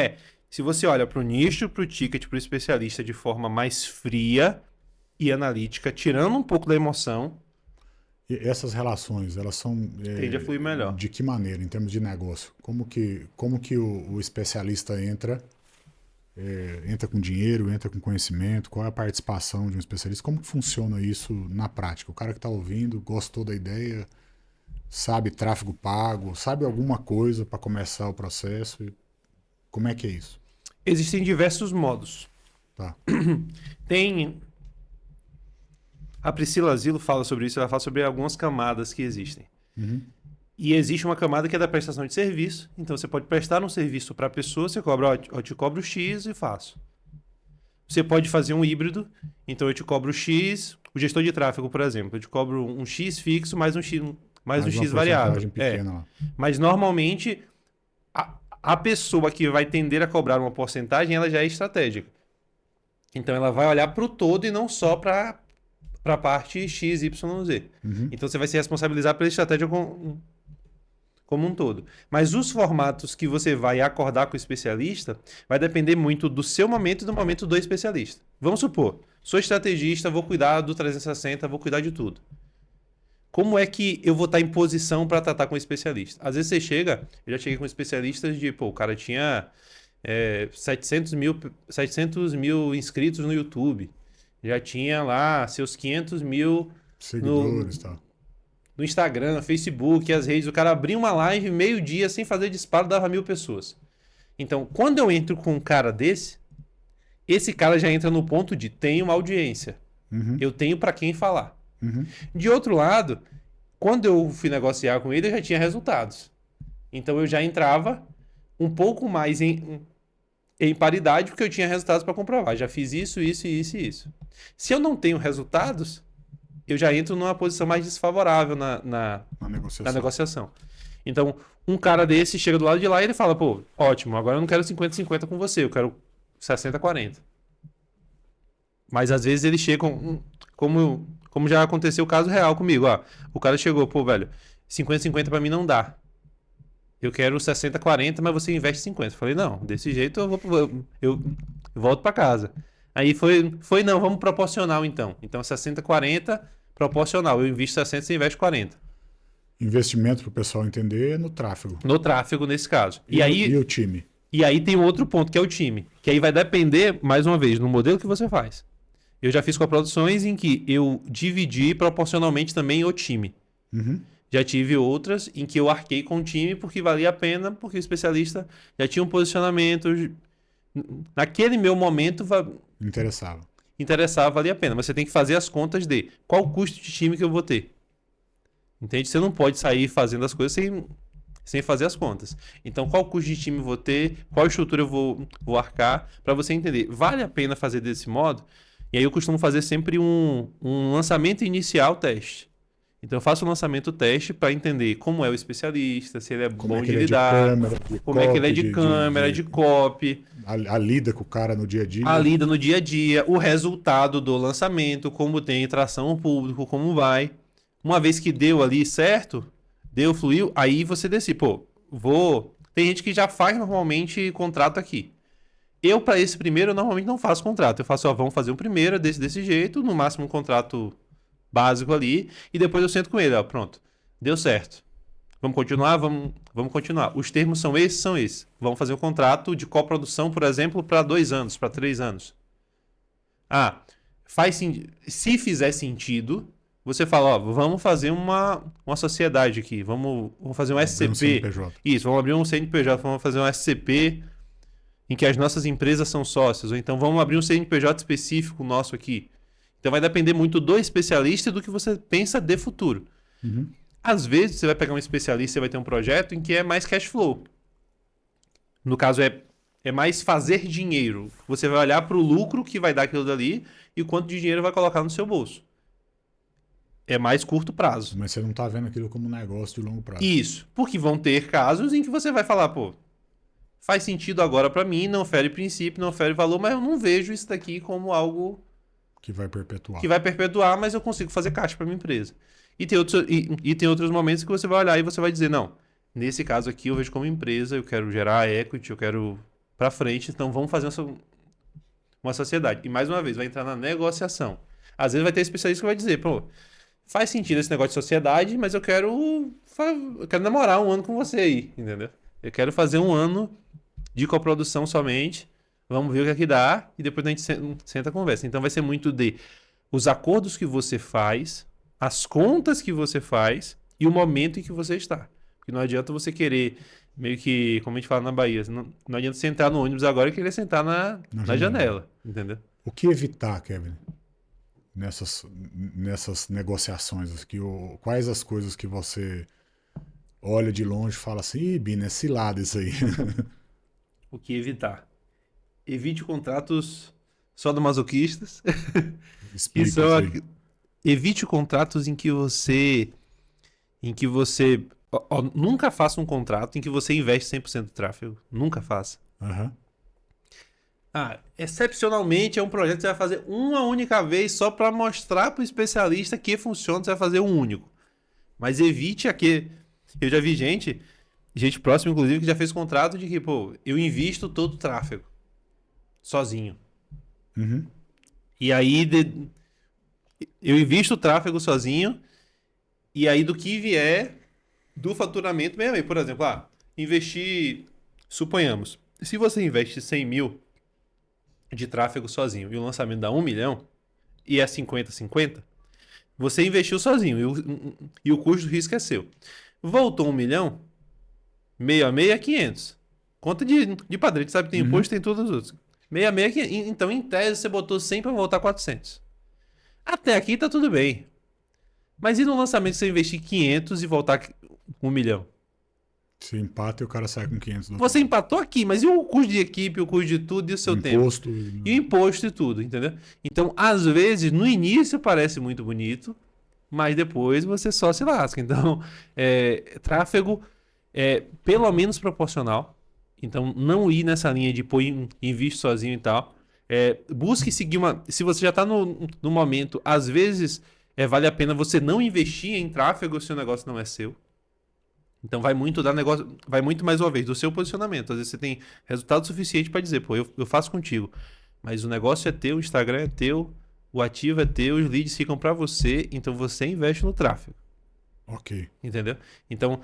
se você olha para o nicho, para o ticket, para o especialista de forma mais fria e analítica, tirando um pouco da emoção. E essas relações, elas são... tende a fluir melhor. De que maneira, em termos de negócio? Como que o especialista entra com dinheiro, entra com conhecimento? Qual é a participação de um especialista? Como que funciona isso na prática? O cara que está ouvindo, gostou da ideia, sabe tráfego pago, sabe alguma coisa para começar o processo? Como é que é isso? Existem diversos modos. Tá. A Priscila Asilo fala sobre isso, ela fala sobre algumas camadas que existem. E existe uma camada que é da prestação de serviço. Então você pode prestar um serviço para a pessoa, você cobra, eu te cobro X e faço. Você pode fazer um híbrido, então eu te cobro X, o gestor de tráfego, por exemplo, eu te cobro um X fixo mais um X variável. Pequena, Mas normalmente a pessoa que vai tender a cobrar uma porcentagem, ela já é estratégica. Então ela vai olhar para o todo e não só para a parte X, Y, Z. Então você vai se responsabilizar pela estratégia como um todo. Mas os formatos que você vai acordar com o especialista vai depender muito do seu momento e do momento do especialista. Vamos supor, sou estrategista, vou cuidar do 360, vou cuidar de tudo. Como é que eu vou estar em posição para tratar com o especialista? Às vezes você chega, eu já cheguei com especialistas de, o cara tinha 700 mil inscritos no YouTube, já tinha lá seus 500 mil seguidores, no Instagram, Facebook, as redes. O cara abria uma live meio-dia sem fazer disparo, dava 1.000 pessoas. Então, quando eu entro com um cara desse, esse cara já entra no ponto de tenho uma audiência. Eu tenho para quem falar. De outro lado, quando eu fui negociar com ele, eu já tinha resultados. Então eu já entrava um pouco mais em paridade, porque eu tinha resultados para comprovar. Já fiz isso, isso e isso e isso. Se eu não tenho resultados, eu já entro numa posição mais desfavorável na negociação. Então, um cara desse chega do lado de lá e ele fala, pô, ótimo, agora eu não quero 50-50 com você, eu quero 60-40. Mas às vezes eles chegam, como já aconteceu o caso real comigo, ó, o cara chegou, pô, velho, 50-50 para mim não dá. Eu quero 60-40, mas você investe 50. Falei, não, desse jeito eu volto para casa. Aí foi não, vamos proporcional então. Então 60-40, proporcional. Eu invisto 60, você investe 40. Investimento para o pessoal entender é no tráfego. No tráfego, nesse caso. E o time? E aí tem outro ponto, que é o time. Que aí vai depender, mais uma vez, no modelo que você faz. Eu já fiz com produções em que eu dividi proporcionalmente também o time. Já tive outras em que eu arquei com o time porque valia a pena, porque o especialista já tinha um posicionamento. Naquele meu momento Interessava. interessava, valia a pena. Mas você tem que fazer as contas de qual o custo de time que eu vou ter. Entende? Você não pode sair fazendo as coisas sem fazer as contas. Então, qual custo de time eu vou ter, qual estrutura eu vou arcar, para você entender. Vale a pena fazer desse modo? E aí eu costumo fazer sempre um lançamento inicial teste. Então, eu faço um lançamento teste para entender como é o especialista, se ele é bom de lidar, como é que ele é de câmera, de copy, a lida com o cara no dia a dia. a lida no dia a dia, o resultado do lançamento, como tem tração ao público, como vai. Uma vez que deu ali certo, deu, fluiu, aí você decide, pô, Tem gente que já faz normalmente contrato aqui. Eu, para esse primeiro, normalmente não faço contrato. Eu faço, ó, vamos fazer um primeiro desse jeito, no máximo um contrato básico ali, e depois eu sento com ele, ó, pronto, deu certo. Vamos continuar? Vamos continuar. Os termos são esses. Vamos fazer um contrato de coprodução, por exemplo, para 2 anos, para 3 anos. Ah, se fizer sentido, você fala, ó, vamos fazer uma sociedade aqui, vamos fazer um SCP. CNPJ. Isso, vamos abrir um CNPJ, vamos fazer um SCP em que as nossas empresas são sócios, ou então vamos abrir um CNPJ específico nosso aqui. Então vai depender muito do especialista e do que você pensa de futuro. Uhum. Às vezes você vai pegar um especialista e vai ter um projeto em que é mais cash flow. No caso é mais fazer dinheiro. Você vai olhar para o lucro que vai dar aquilo dali e o quanto de dinheiro vai colocar no seu bolso. É mais curto prazo. Mas você não está vendo aquilo como um negócio de longo prazo. Isso. Porque vão ter casos em que você vai falar, pô, faz sentido agora para mim, não fere princípio, não fere valor, mas eu não vejo isso daqui como algo que vai perpetuar. Que vai perpetuar, mas eu consigo fazer caixa para minha empresa. E tem outros momentos que você vai olhar e você vai dizer, não, nesse caso aqui eu vejo como empresa, eu quero gerar equity, eu quero para frente, então vamos fazer uma sociedade. E mais uma vez, vai entrar na negociação. Às vezes vai ter especialista que vai dizer, pô, faz sentido esse negócio de sociedade, mas eu quero namorar um ano com você aí, entendeu? Eu quero fazer um ano de coprodução somente, vamos ver o que é que dá, e depois a gente senta e conversa. Então vai ser muito de os acordos que você faz, as contas que você faz e o momento em que você está. Porque não adianta você querer, meio que, como a gente fala na Bahia, não adianta você entrar no ônibus agora e querer sentar na janela, entendeu? O que evitar, Kevin, nessas negociações aqui? Quais as coisas que você olha de longe e fala assim, ih, Bina, é cilada isso aí. O que evitar? Evite contratos sadomasoquistas. Explica Evite contratos em que você nunca faça um contrato em que você investe 100% do tráfego. Nunca faça. Uhum. Excepcionalmente é um projeto que você vai fazer uma única vez só para mostrar para o especialista que funciona, você vai fazer um único. Mas evite aquele... Eu já vi gente próxima, inclusive, que já fez contrato de que, pô, eu invisto todo o tráfego sozinho. Uhum. E aí eu invisto o tráfego sozinho e aí do que vier do faturamento, mesmo. Por exemplo, investir, suponhamos, se você investe 100 mil de tráfego sozinho e o lançamento dá 1 milhão e é 50-50, você investiu sozinho e o custo do risco é seu. Voltou 1 milhão, meio a meio é 500. Conta de padrão, sabe que tem imposto, tem todos os outros. Meio a meio é 500. Então, em tese, você botou 100 para voltar 400. Até aqui tá tudo bem. Mas e no lançamento você investir 500 e voltar 1 milhão? Você empata e o cara sai com 500. Você empatou aqui, mas e o custo de equipe, o custo de tudo e o seu imposto, tempo? E o imposto e tudo, entendeu? Então, às vezes, no início parece muito bonito, mas depois você só se lasca. Então, tráfego é pelo menos proporcional. Então, não ir nessa linha de pôr invisto sozinho e tal. Busque seguir uma... Se você já está no momento, às vezes vale a pena você não investir em tráfego se o negócio não é seu. Então, vai muito mais uma vez do seu posicionamento. Às vezes você tem resultado suficiente para dizer, pô, eu faço contigo. Mas o negócio é teu, o Instagram é teu, o ativo é teu, os leads ficam para você, então você investe no tráfego. Ok. Entendeu? Então,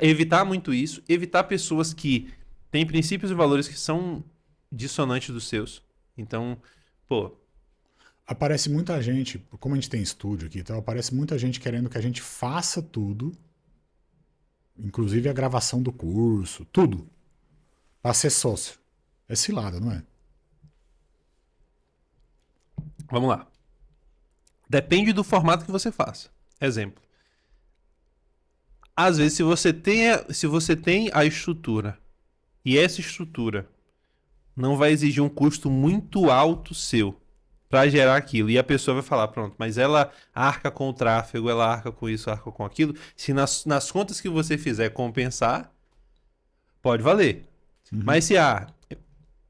evitar muito isso, evitar pessoas que têm princípios e valores que são dissonantes dos seus. Então, pô... aparece muita gente, como a gente tem estúdio aqui, então aparece muita gente querendo que a gente faça tudo, inclusive a gravação do curso, tudo, para ser sócio. É cilada, não é? Vamos lá. Depende do formato que você faça. Exemplo. Às vezes, se você tem a estrutura e essa estrutura não vai exigir um custo muito alto seu para gerar aquilo, e a pessoa vai falar, pronto, mas ela arca com o tráfego, ela arca com isso, arca com aquilo, se nas contas que você fizer compensar, pode valer. Mas se é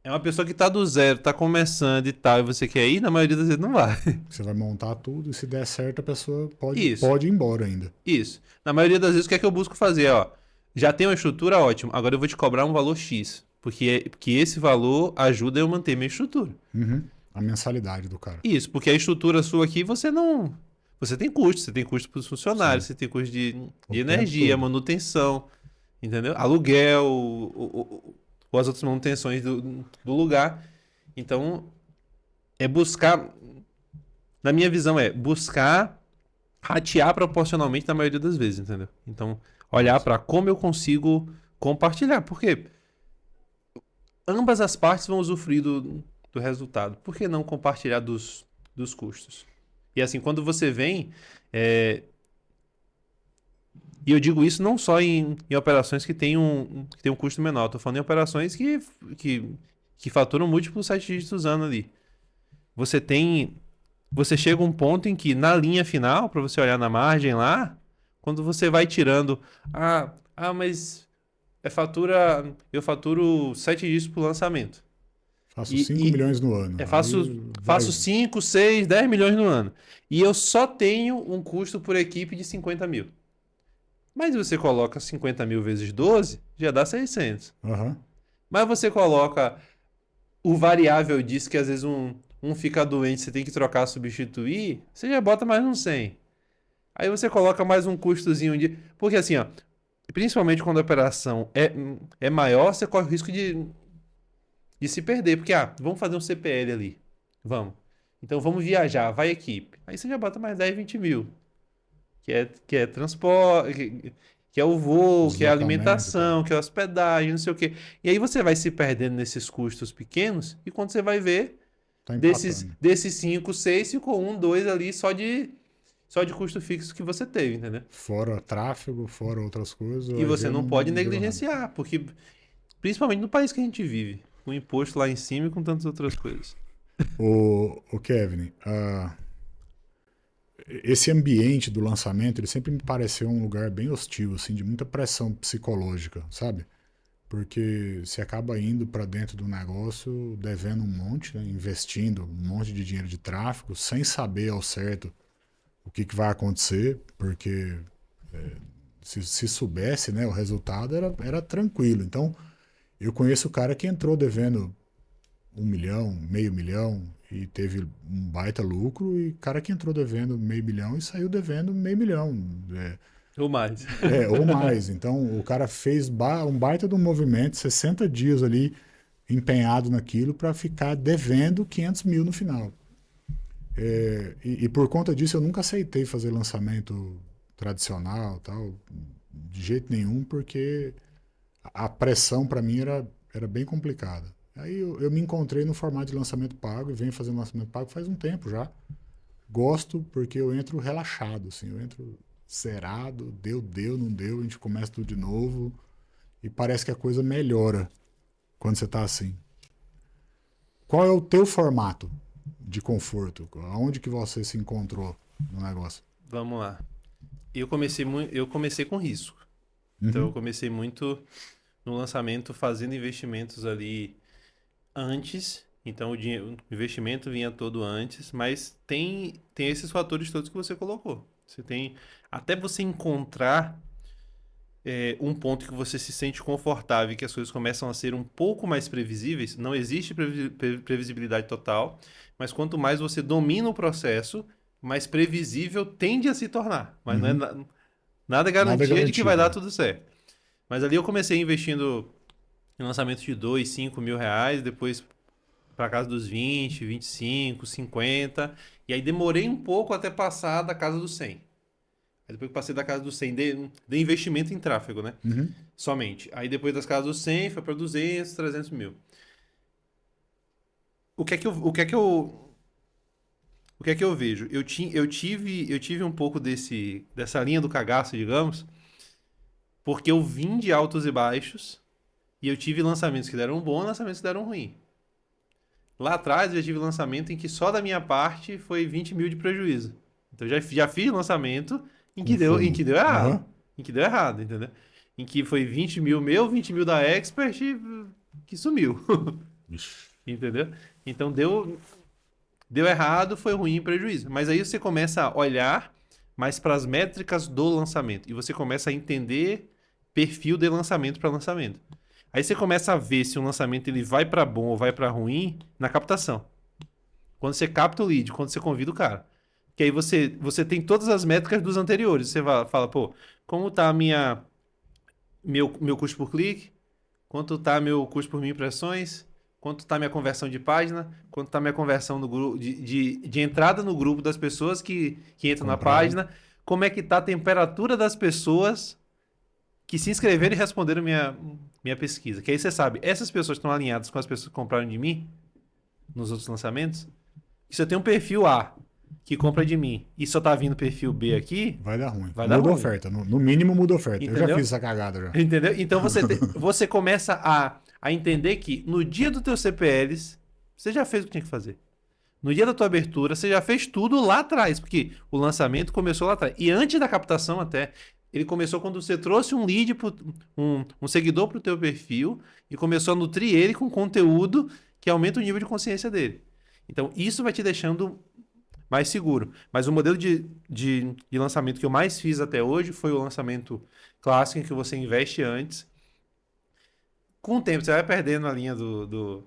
uma pessoa que está do zero, está começando e tal, e você quer ir, na maioria das vezes não vai. Você vai montar tudo e se der certo a pessoa pode ir embora ainda. Isso. Na maioria das vezes o que é que eu busco fazer? Ó, já tem uma estrutura, ótimo, agora eu vou te cobrar um valor X, porque esse valor ajuda eu manter minha estrutura. A mensalidade do cara. Isso, porque a estrutura sua aqui você não... Você tem custo para os funcionários, você tem custo de energia, manutenção, entendeu? Aluguel, ou as outras manutenções do lugar. Então, é buscar... Na minha visão, é buscar ratear proporcionalmente na maioria das vezes, entendeu? Então, olhar para como eu consigo compartilhar. Porque ambas as partes vão usufruir do resultado. Por que não compartilhar dos custos? E assim, quando você vem... E eu digo isso não só em operações que tem um custo menor. Estou falando em operações que faturam múltiplos 7 dígitos ano ali. Você chega a um ponto em que, na linha final, para você olhar na margem lá, quando você vai tirando... mas eu faturo 7 dígitos por lançamento. Faço 5 milhões no ano. Faço 5, 6, 10 milhões no ano. E eu só tenho um custo por equipe de 50 mil. Mas você coloca 50 mil vezes 12, já dá 600. Mas você coloca o variável disso, que às vezes um fica doente, você tem que trocar, substituir, você já bota mais uns 100. Aí você coloca mais um custozinho de... Porque assim, ó, principalmente quando a operação é maior, você corre o risco de se perder. Porque, vamos fazer um CPL ali. Vamos. Então vamos viajar, vai equipe. Aí você já bota mais 10, 20 mil. Que é transporte, que é o voo, que é a alimentação, que é a hospedagem, não sei o quê. E aí você vai se perdendo nesses custos pequenos e quando você vai ver, desses 5, 6, ficou 1, 2 ali só de custo fixo que você teve, entendeu? Fora tráfego, fora outras coisas. E você não pode negligenciar, porque principalmente no país que a gente vive, com imposto lá em cima e com tantas outras coisas. O Kevin, esse ambiente do lançamento, ele sempre me pareceu um lugar bem hostil, assim, de muita pressão psicológica, sabe? Porque você acaba indo para dentro do negócio devendo um monte, né? Investindo um monte de dinheiro de tráfego, sem saber ao certo o que vai acontecer, porque se soubesse, né, o resultado era tranquilo. Então, eu conheço o cara que entrou devendo 1 milhão, meio milhão, e teve um baita lucro, e cara que entrou devendo 500 mil e saiu devendo 500 mil. Ou mais. Ou mais. Então, o cara fez um baita de um movimento, 60 dias ali empenhado naquilo para ficar devendo 500 mil no final. E por conta disso, eu nunca aceitei fazer lançamento tradicional, tal, de jeito nenhum, porque a pressão para mim era bem complicada. Aí eu me encontrei no formato de lançamento pago e venho fazendo lançamento pago faz um tempo já. Gosto porque eu entro relaxado, assim, eu entro zerado, deu, não deu, a gente começa tudo de novo e parece que a coisa melhora quando você está assim. Qual é o teu formato de conforto? Aonde que você se encontrou no negócio? Vamos lá. Eu comecei com risco. Então eu comecei muito no lançamento fazendo investimentos ali antes, então o investimento vinha todo antes, mas tem esses fatores todos que você colocou. Você tem, até você encontrar um ponto que você se sente confortável e que as coisas começam a ser um pouco mais previsíveis. Não existe previsibilidade total, mas quanto mais você domina o processo, mais previsível tende a se tornar. Mas não é nada garantia de que vai dar tudo certo. Mas ali eu comecei investindo em lançamentos de 2, 5 mil reais, depois para casa dos 20, 25, 50. E aí demorei um pouco até passar da casa dos 100. Aí depois que passei da casa dos 100, de investimento em tráfego, né? Uhum. Somente. Aí depois das casas dos 100, foi para 200, 300 mil. O que é que eu vejo? Eu tive um pouco dessa linha do cagaço, digamos, porque eu vim de altos e baixos e eu tive lançamentos que deram bom e lançamentos que deram ruim. Lá atrás eu já tive lançamento em que só da minha parte foi 20 mil de prejuízo. Então eu já fiz lançamento em que deu errado. Uhum. Em que deu errado, entendeu? Em que foi 20 mil meu, 20 mil da Expert que sumiu. Ixi. Entendeu? Então deu errado, foi ruim, prejuízo. Mas aí você começa a olhar mais para as métricas do lançamento. E você começa a entender perfil de lançamento para lançamento. Aí você começa a ver se um lançamento ele vai para bom ou vai para ruim na captação. Quando você capta o lead, quando você convida o cara. Que aí você tem todas as métricas dos anteriores. Você fala, pô, como tá meu custo por clique? Quanto tá meu custo por 1.000 impressões? Quanto está minha conversão de página, quanto está minha conversão no grupo, de entrada no grupo das pessoas que entram na página, como é que está a temperatura das pessoas que se inscreveram e responderam minha pesquisa. Que aí você sabe, essas pessoas estão alinhadas com as pessoas que compraram de mim nos outros lançamentos. E se eu tenho um perfil A que compra de mim e só tá vindo perfil B aqui, vai dar ruim. Vai dar muda ruim. oferta. No mínimo muda oferta. Entendeu? Eu já fiz essa cagada já. Entendeu? Então você começa a entender que no dia do teu CPLs, você já fez o que tinha que fazer. No dia da tua abertura, você já fez tudo lá atrás, porque o lançamento começou lá atrás. E antes da captação até, ele começou quando você trouxe um lead, um seguidor para o teu perfil e começou a nutrir ele com conteúdo que aumenta o nível de consciência dele. Então, isso vai te deixando mais seguro. Mas o modelo de lançamento que eu mais fiz até hoje foi o lançamento clássico, em que você investe antes. Com o tempo, você vai perdendo a linha do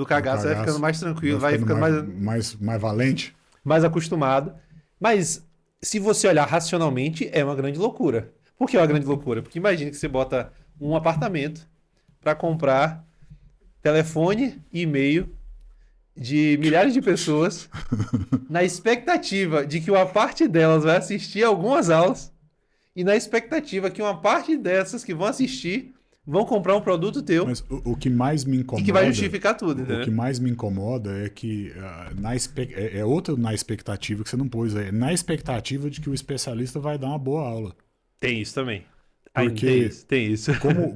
cagaço, você vai ficando mais tranquilo, vai ficando mais valente. mais acostumado. Mas, se você olhar racionalmente, é uma grande loucura. Por que é uma grande loucura? Porque imagine que você bota um apartamento para comprar telefone e e-mail de milhares de pessoas na expectativa de que uma parte delas vai assistir algumas aulas e na expectativa que uma parte dessas que vão assistir vão comprar um produto teu. Mas o que mais me incomoda... E que vai justificar tudo, entendeu? O que mais me incomoda é que é outra na expectativa que você não pôs aí. Na expectativa de que o especialista vai dar uma boa aula. Tem isso também. Porque tem isso.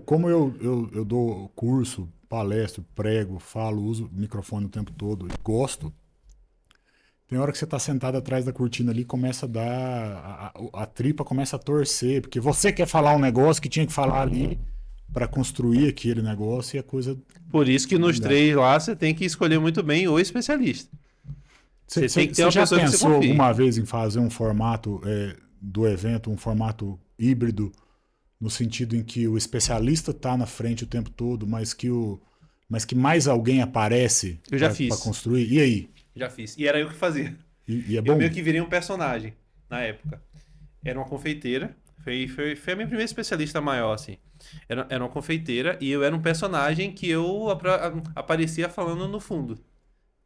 Como eu dou curso, palestro, prego, falo, uso o microfone o tempo todo e gosto, tem hora que você está sentado atrás da cortina ali, começa a dar... A tripa começa a torcer, porque você quer falar um negócio que tinha que falar ali para construir aquele negócio e a coisa... Por isso que nos 3 lá você tem que escolher muito bem o especialista. Você tem que ter uma já pessoa que você pensou confie. alguma vez em fazer um formato do evento, um formato híbrido, no sentido em que o especialista está na frente o tempo todo, mas que mais alguém aparece para construir? E aí? Já fiz. E era eu que fazia. E é bom? Eu meio que virei um personagem na época. Era uma confeiteira. Foi a minha primeira especialista maior, assim. Era uma confeiteira e eu era um personagem que eu aparecia falando no fundo.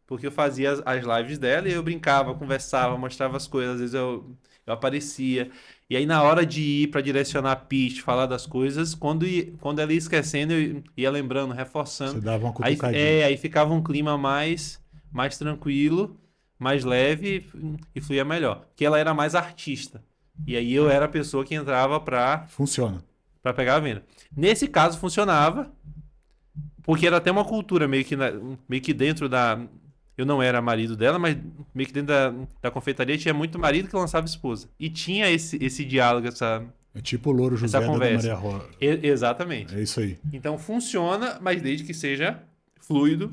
Porque eu fazia as lives dela e eu brincava, conversava, mostrava as coisas. Às vezes eu aparecia. E aí na hora de ir para direcionar pitch, falar das coisas, quando ela ia esquecendo, eu ia lembrando, reforçando. Você dava uma cutucadinha. Aí ficava um clima mais tranquilo, mais leve e fluía melhor. Porque ela era mais artista. E aí eu era a pessoa que entrava Funciona. para pegar a venda. Nesse caso funcionava, porque era até uma cultura meio que dentro da... Eu não era marido dela, mas meio que dentro da confeitaria tinha muito marido que lançava esposa. E tinha esse diálogo, É tipo o Louro José da Maria Rosa. Exatamente. É isso aí. Então funciona, mas desde que seja fluido.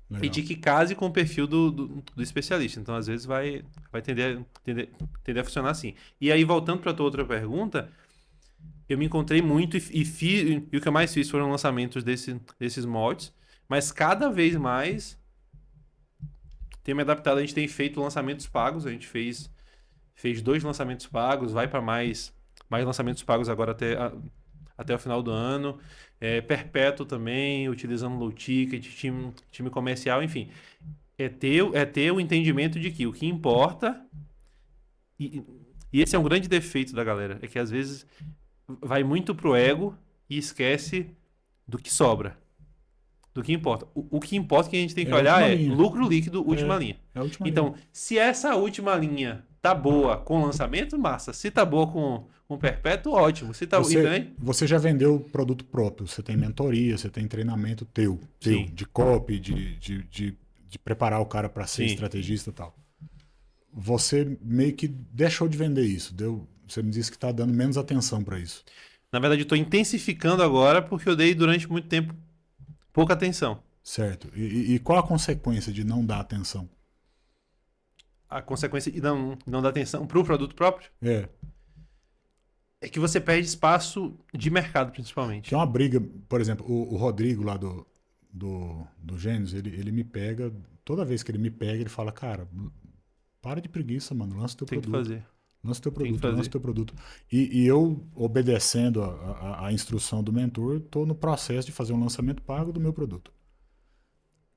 Legal. E de que case com o perfil do especialista. Então, às vezes, vai tender a funcionar assim. E aí, voltando para a tua outra pergunta, eu me encontrei muito e o que eu mais fiz foram lançamentos desses moldes, mas cada vez mais tenho me adaptado. A gente tem feito lançamentos pagos, a gente fez 2 lançamentos pagos, vai para mais lançamentos pagos agora até o final do ano. Perpétuo também, utilizando low ticket, time comercial, enfim. É ter o entendimento de que o que importa, e esse é um grande defeito da galera, é que às vezes vai muito pro ego e esquece do que sobra, do que importa. O que importa que a gente tem que olhar é lucro líquido, última linha. Então, se essa última linha tá boa com lançamento, massa. Se tá boa com perpétuo, ótimo. Se tá você já vendeu produto próprio, você tem mentoria, você tem treinamento teu de copy, de preparar o cara para ser estrategista e tal. Você meio que deixou de vender isso, você me disse que está dando menos atenção para isso. Na verdade, eu estou intensificando agora porque eu dei durante muito tempo pouca atenção. Certo. E qual a consequência de não dar atenção? A consequência de não dar atenção para o produto próprio? É que você perde espaço de mercado, principalmente. Que é uma briga, por exemplo, o Rodrigo lá do Gênios, ele me pega, toda vez que ele me pega, ele fala, cara, para de preguiça, mano, lança teu produto. Tem que fazer. Lança teu produto. E eu, obedecendo a instrução do mentor, estou no processo de fazer um lançamento pago do meu produto.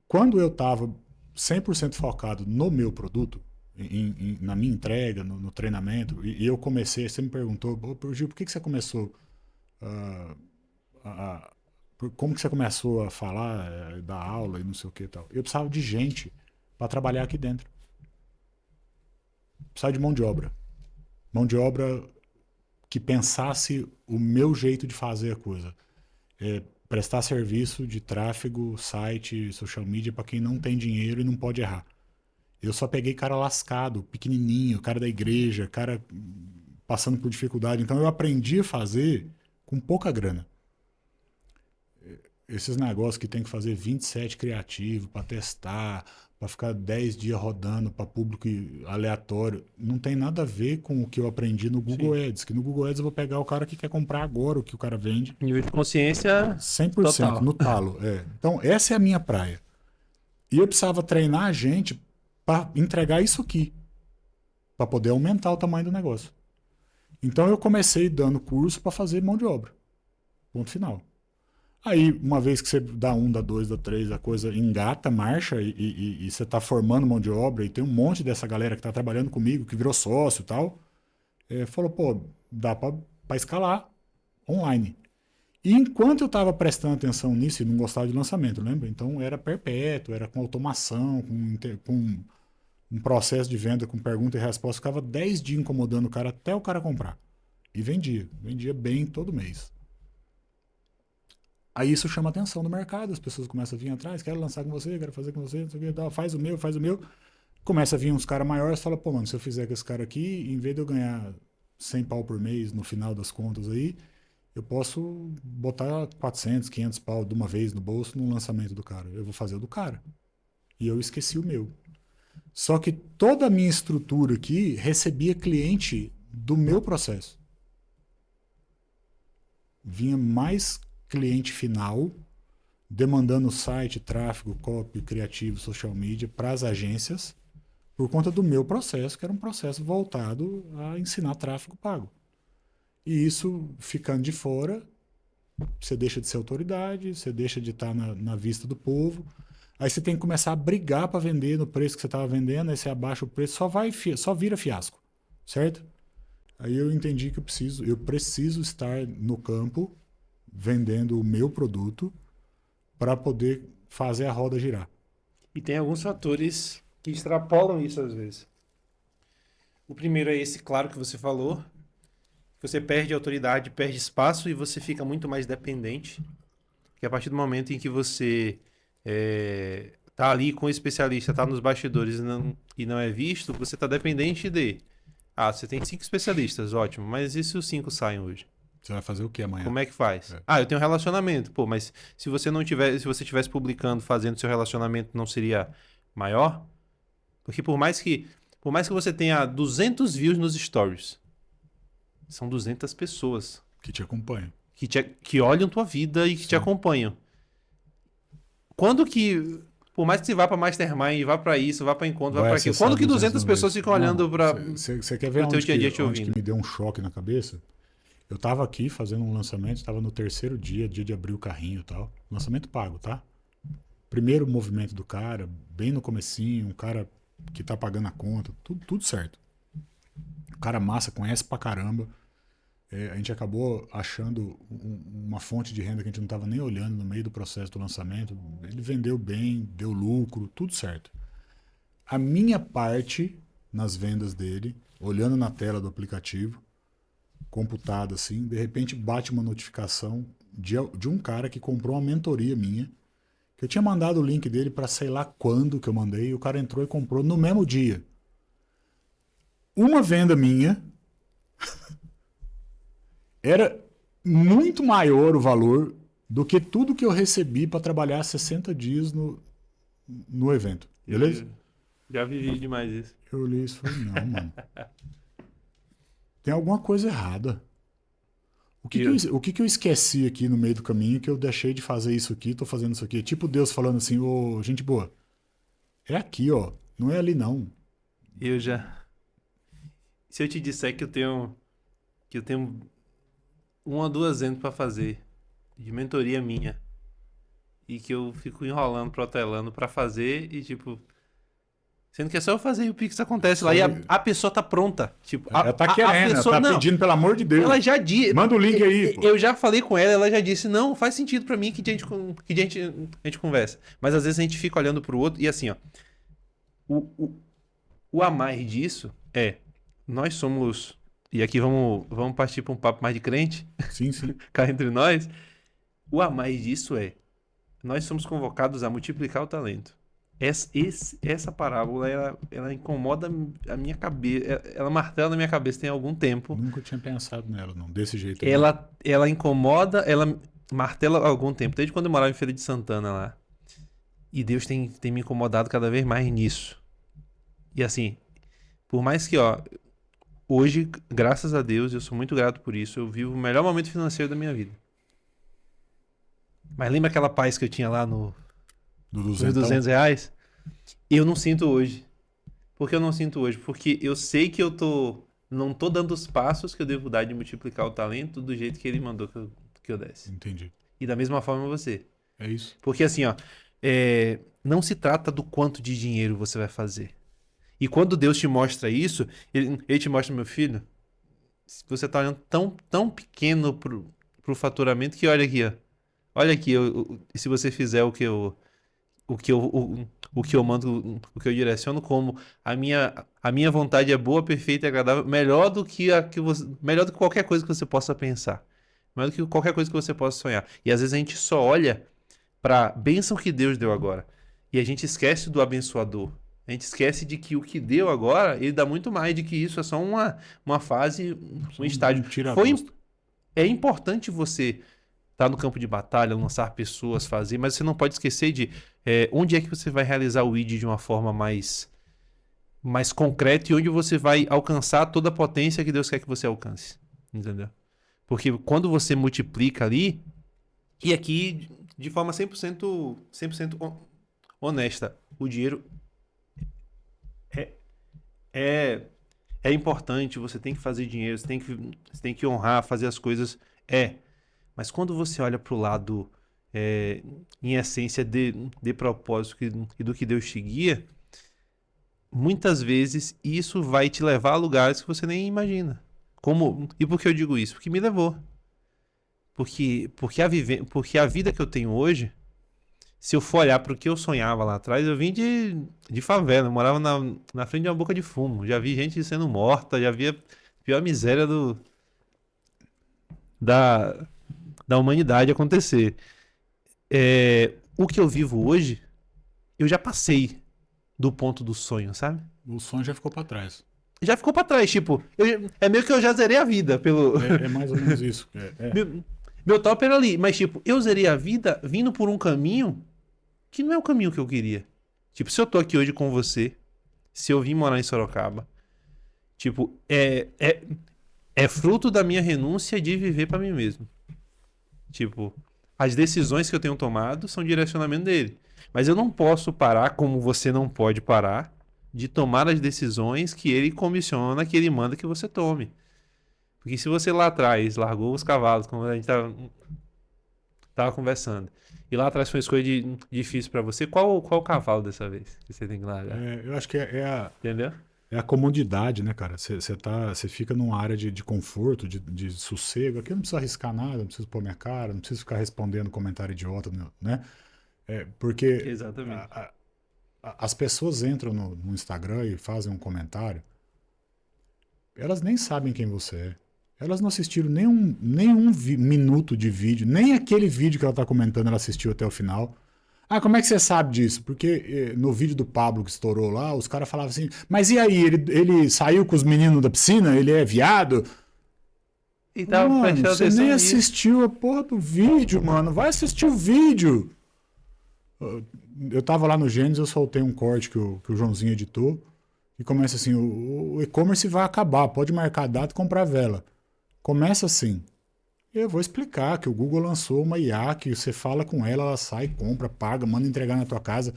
Quando eu estava 100% focado no meu produto, na minha entrega, no treinamento, e eu comecei, você me perguntou, Gil, por que você começou como que você começou a falar, dar aula e não sei o que e tal? Eu precisava de gente para trabalhar aqui dentro. Precisava de mão de obra. Mão de obra que pensasse o meu jeito de fazer a coisa. Prestar serviço de tráfego, site, social media para quem não tem dinheiro e não pode errar. Eu só peguei cara lascado, pequenininho, cara da igreja, cara passando por dificuldade. Então eu aprendi a fazer com pouca grana. Esses negócios que tem que fazer 27 criativos para testar, para ficar 10 dias rodando para público aleatório, não tem nada a ver com o que eu aprendi no Google Ads. Que no Google Ads eu vou pegar o cara que quer comprar agora o que o cara vende. Nível de consciência 100% total. No talo. Então essa é a minha praia. E eu precisava treinar a gente para entregar isso aqui, para poder aumentar o tamanho do negócio. Então eu comecei dando curso para fazer mão de obra. Ponto final. Aí, uma vez que você dá 1, dá 2, dá 3, a coisa engata, marcha, e você está formando mão de obra, e tem um monte dessa galera que está trabalhando comigo, que virou sócio e tal, falou, pô, dá para escalar online. E enquanto eu estava prestando atenção nisso, e não gostava de lançamento, lembra? Então era perpétuo, era com automação, com um processo de venda com pergunta e resposta, ficava 10 dias incomodando o cara até o cara comprar. E vendia bem todo mês. Aí isso chama atenção no mercado, as pessoas começam a vir atrás, quero lançar com você, quero fazer com você, não sei o que, faz o meu. Começa a vir uns caras maiores, fala, pô, mano, se eu fizer com esse cara aqui, em vez de eu ganhar 100 pau por mês no final das contas aí, eu posso botar 400, 500 pau de uma vez no bolso no lançamento do cara. Eu vou fazer o do cara. E eu esqueci o meu. Só que toda a minha estrutura aqui recebia cliente do meu processo. Vinha mais cliente final, demandando site, tráfego, copy, criativo, social media para as agências, por conta do meu processo, que era um processo voltado a ensinar tráfego pago. E isso, ficando de fora, você deixa de ser autoridade, você deixa de estar na vista do povo, aí você tem que começar a brigar para vender no preço que você estava vendendo, aí você abaixa o preço, só vira fiasco, certo? Aí eu entendi que eu preciso estar no campo vendendo o meu produto para poder fazer a roda girar. E tem alguns fatores que extrapolam isso às vezes. O primeiro é esse, claro, que você falou. Você perde autoridade, perde espaço e você fica muito mais dependente. Porque a partir do momento em que você tá ali com o especialista, tá nos bastidores e não é visto, você tá dependente de... você tem 5 especialistas, ótimo. Mas e se os 5 saem hoje? Você vai fazer o que amanhã? Como é que faz? Eu tenho um relacionamento. Pô, mas se você estivesse publicando, fazendo seu relacionamento, não seria maior? Porque por mais que você tenha 200 views nos stories, são 200 pessoas que te acompanham. Que olham tua vida e que te acompanham. Quando que... Por mais que você vá para Mastermind, vá para isso, vá para encontro, vá para aquilo. Quando que 200 pessoas ficam olhando para Você quer ver o teu dia a dia te onde ouvindo? que me deu um choque na cabeça? Eu tava aqui fazendo um lançamento, estava no terceiro dia de abrir o carrinho e tal. Lançamento pago, tá? Primeiro movimento do cara, bem no comecinho, um cara que tá pagando a conta, tudo certo. O cara massa, conhece pra caramba. A gente acabou achando uma fonte de renda que a gente não estava nem olhando no meio do processo do lançamento. Ele vendeu bem, deu lucro, tudo certo. A minha parte nas vendas dele, olhando na tela do aplicativo, computado assim, de repente bate uma notificação de um cara que comprou uma mentoria minha, que eu tinha mandado o link dele para sei lá quando que eu mandei, e o cara entrou e comprou no mesmo dia. Uma venda minha era muito maior o valor do que tudo que eu recebi para trabalhar 60 dias no evento. Beleza? Já vivi demais isso. Eu olhei isso e falei, não, mano. Tem alguma coisa errada. O que eu esqueci aqui no meio do caminho que eu deixei de fazer isso aqui, tô fazendo isso aqui? Tipo Deus falando assim, ô, gente boa, é aqui, ó. Não é ali, não. Eu já... Se eu te disser que eu tenho 1 ou 2 vendas para fazer de mentoria minha e que eu fico enrolando, protelando para fazer e tipo, sendo que é só eu fazer e o Pix acontece lá e a pessoa tá pronta, tipo, Ela tá querendo, pessoa, ela tá pedindo pelo amor de Deus. Ela já disse, manda o link aí, pô. Eu já falei com ela já disse, não, faz sentido para mim que a gente conversa, mas às vezes a gente fica olhando pro outro e assim, ó, o a mais disso nós somos. E aqui vamos partir para um papo mais de crente. Sim, sim. Cá entre nós. O a mais disso nós somos convocados a multiplicar o talento. Essa parábola, ela incomoda a minha cabeça. Ela martela na minha cabeça tem algum tempo. Nunca tinha pensado nela, não. Desse jeito. Ela incomoda, ela martela há algum tempo. Desde quando eu morava em Feira de Santana lá. E Deus tem me incomodado cada vez mais nisso. E assim, por mais que, ó... Hoje, graças a Deus, eu sou muito grato por isso. Eu vivo o melhor momento financeiro da minha vida. Mas lembra aquela paz que eu tinha lá nos R$200? Eu não sinto hoje. Por que eu não sinto hoje? Porque eu sei que não tô dando os passos que eu devo dar de multiplicar o talento do jeito que ele mandou que eu desse. Entendi. E da mesma forma você. É isso. Porque assim, ó, não se trata do quanto de dinheiro você vai fazer. E quando Deus te mostra isso, ele te mostra, meu filho, você está olhando tão pequeno pro faturamento que olha aqui, ó. Olha aqui, se você fizer o que eu mando, o que eu direciono, como a minha vontade é boa, perfeita e agradável, melhor do que qualquer coisa que você possa pensar. Melhor do que qualquer coisa que você possa sonhar. E às vezes a gente só olha para a bênção que Deus deu agora. E a gente esquece do abençoador. A gente esquece de que o que deu agora, ele dá muito mais, de que isso é só uma fase, um estágio. É importante você estar no campo de batalha, lançar pessoas, fazer, mas você não pode esquecer de onde é que você vai realizar o ID de uma forma mais concreta e onde você vai alcançar toda a potência que Deus quer que você alcance. Entendeu? Porque quando você multiplica ali, e aqui de forma 100% honesta, o dinheiro é importante, você tem que fazer dinheiro, você tem que honrar, fazer as coisas. Mas quando você olha para o lado, em essência, de propósito e do que Deus te guia, muitas vezes isso vai te levar a lugares que você nem imagina. E por que eu digo isso? Porque me levou. Porque a vida que eu tenho hoje, se eu for olhar para o que eu sonhava lá atrás, eu vim de favela, eu morava na frente de uma boca de fumo, já vi gente sendo morta, já vi a pior miséria da humanidade acontecer. O que eu vivo hoje, eu já passei do ponto do sonho, sabe? O sonho já ficou para trás. Já ficou para trás, tipo, é meio que eu já zerei a vida pelo... É mais ou menos isso. Meu top era ali, mas tipo, eu zerei a vida vindo por um caminho que não é o caminho que eu queria. Tipo, se eu tô aqui hoje com você, se eu vim morar em Sorocaba, tipo, é fruto da minha renúncia de viver para mim mesmo. Tipo, as decisões que eu tenho tomado são direcionamento dele. Mas eu não posso parar, como você não pode parar, de tomar as decisões que ele comissiona, que ele manda que você tome. Porque se você lá atrás largou os cavalos, como a gente tava conversando, e lá atrás foi uma escolha difícil pra você, qual cavalo dessa vez que você tem que largar? Eu acho que Entendeu? é a comodidade, né, cara? Você fica numa área de conforto, de sossego. Aqui eu não preciso arriscar nada, não preciso pôr minha cara, não preciso ficar respondendo comentário idiota, né? Porque Exatamente. as pessoas entram no Instagram e fazem um comentário, elas nem sabem quem você é. Elas não assistiram nenhum minuto de vídeo, nem aquele vídeo que ela está comentando ela assistiu até o final. Ah, como é que você sabe disso? Porque no vídeo do Pablo que estourou lá, os caras falavam assim, mas e aí, ele saiu com os meninos da piscina? Ele é viado? E tava Mano, prestando você nem atenção nisso. assistiu a porra do vídeo, mano. Vai assistir o vídeo. Eu tava lá no Gênesis, eu soltei um corte que o Joãozinho editou. E começa assim: o e-commerce vai acabar, pode marcar a data e comprar vela. Começa assim. Eu vou explicar que o Google lançou uma IA que você fala com ela, ela sai, compra, paga, manda entregar na tua casa.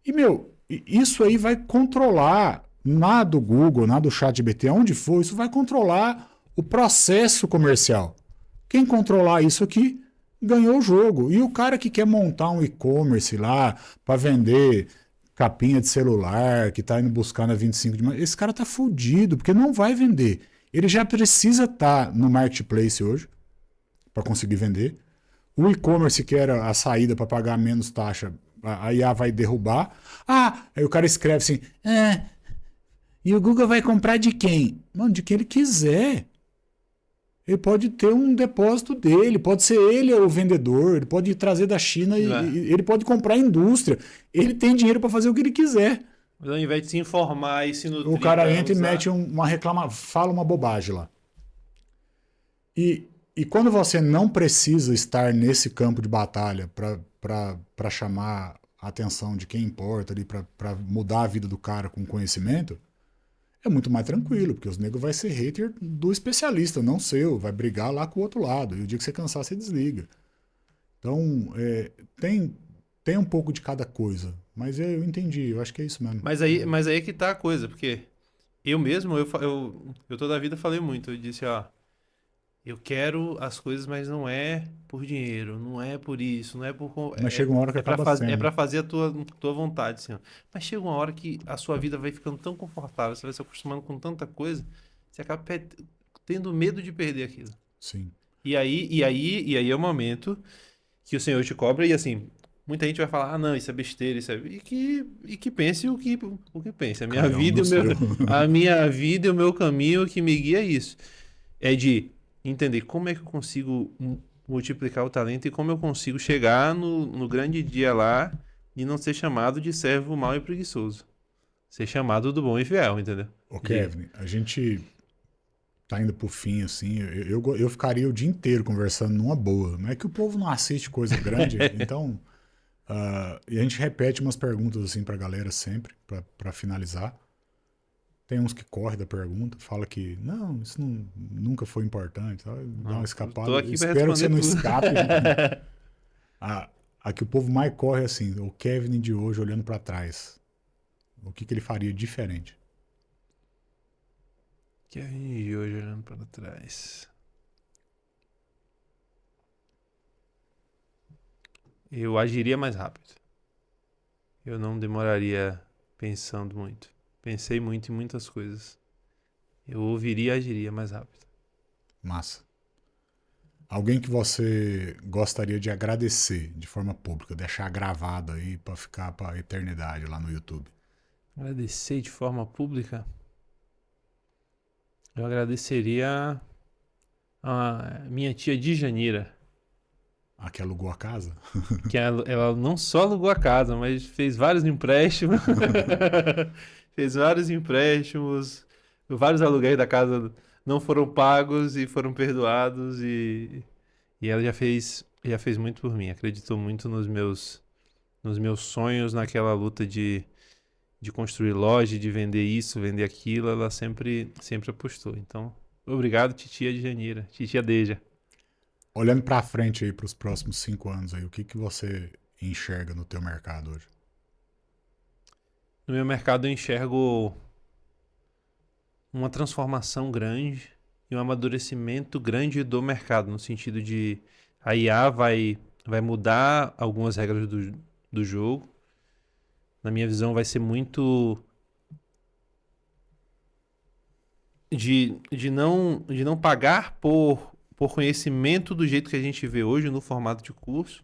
E, meu, isso aí vai controlar, na do Google, na do ChatGPT, aonde for, isso vai controlar o processo comercial. Quem controlar isso aqui ganhou o jogo. E o cara que quer montar um e-commerce lá para vender capinha de celular, que tá indo buscar na 25 de maio, esse cara tá fudido, porque não vai vender. Ele já precisa estar no marketplace hoje para conseguir vender. O e-commerce, que era a saída para pagar menos taxa, a IA vai derrubar. Ah, aí o cara escreve assim: e o Google vai comprar de quem? Mano, de quem ele quiser. Ele pode ter um depósito dele, pode ser ele o vendedor, ele pode trazer da China, É. ele pode comprar a indústria. Ele tem dinheiro para fazer o que ele quiser. Mas ao invés de se informar e se O nutrir cara pra entra e mete usar. uma reclama, fala uma bobagem lá. E quando você não precisa estar nesse campo de batalha para chamar a atenção de quem importa ali, para mudar a vida do cara com conhecimento, é muito mais tranquilo, porque os negros vai ser hater do especialista, não seu, vai brigar lá com o outro lado. E o dia que você cansar, você desliga. Então, tem um pouco de cada coisa. Mas eu entendi, eu acho que é isso mesmo. Mas aí é que tá a coisa, porque eu mesmo, eu toda a vida falei muito. Eu disse, ó, eu quero as coisas, mas não é por dinheiro, não é por isso, não é por. Mas chega uma hora que acaba É sendo. pra fazer a tua vontade, assim, ó. Mas chega uma hora que a sua vida vai ficando tão confortável, você vai se acostumando com tanta coisa, você acaba tendo medo de perder aquilo. Sim. E aí é o momento que o Senhor te cobra, e assim, muita gente vai falar, ah, não, isso é besteira, isso é. E que pense o que pense. Cada um no seu. A minha vida e o meu caminho que me guia é isso. É de entender como é que eu consigo multiplicar o talento e como eu consigo chegar no grande dia lá e não ser chamado de servo mau e preguiçoso. Ser chamado do bom e fiel, entendeu? Ô, Diga. Kevin, a gente tá indo pro fim, assim. Eu ficaria o dia inteiro conversando numa boa. Mas é que o povo não assiste coisa grande, então. E a gente repete umas perguntas assim pra galera sempre, pra finalizar. Tem uns que correm da pergunta, fala que não, isso nunca foi importante, tá? Dá uma Não, escapada. tô Eu aqui para espero que você responder não tudo. escape. A que o povo mais corre é assim, o Kevin de hoje olhando pra trás. O que ele faria diferente? Que a gente hoje olhando para trás. Eu agiria mais rápido. Eu não demoraria pensando muito. Pensei muito em muitas coisas. Eu ouviria e agiria mais rápido. Massa. Alguém que você gostaria de agradecer de forma pública, deixar gravado aí pra ficar pra eternidade lá no YouTube. Agradecer de forma pública. Eu agradeceria a minha tia Djanira, A que alugou a casa? que ela não só alugou a casa, mas fez vários empréstimos. Fez vários empréstimos, vários aluguéis da casa não foram pagos e foram perdoados e ela já fez muito por mim, acreditou muito nos meus sonhos, naquela luta de construir loja, de vender isso, vender aquilo, ela sempre apostou. Então, obrigado, titia Djanira, titia Deja. Olhando pra frente aí pros próximos 5 anos aí, o que você enxerga no teu mercado hoje? No meu mercado eu enxergo uma transformação grande, e um amadurecimento grande do mercado, no sentido de a IA vai mudar algumas regras do jogo. Na minha visão, vai ser muito de não pagar por conhecimento do jeito que a gente vê hoje no formato de curso,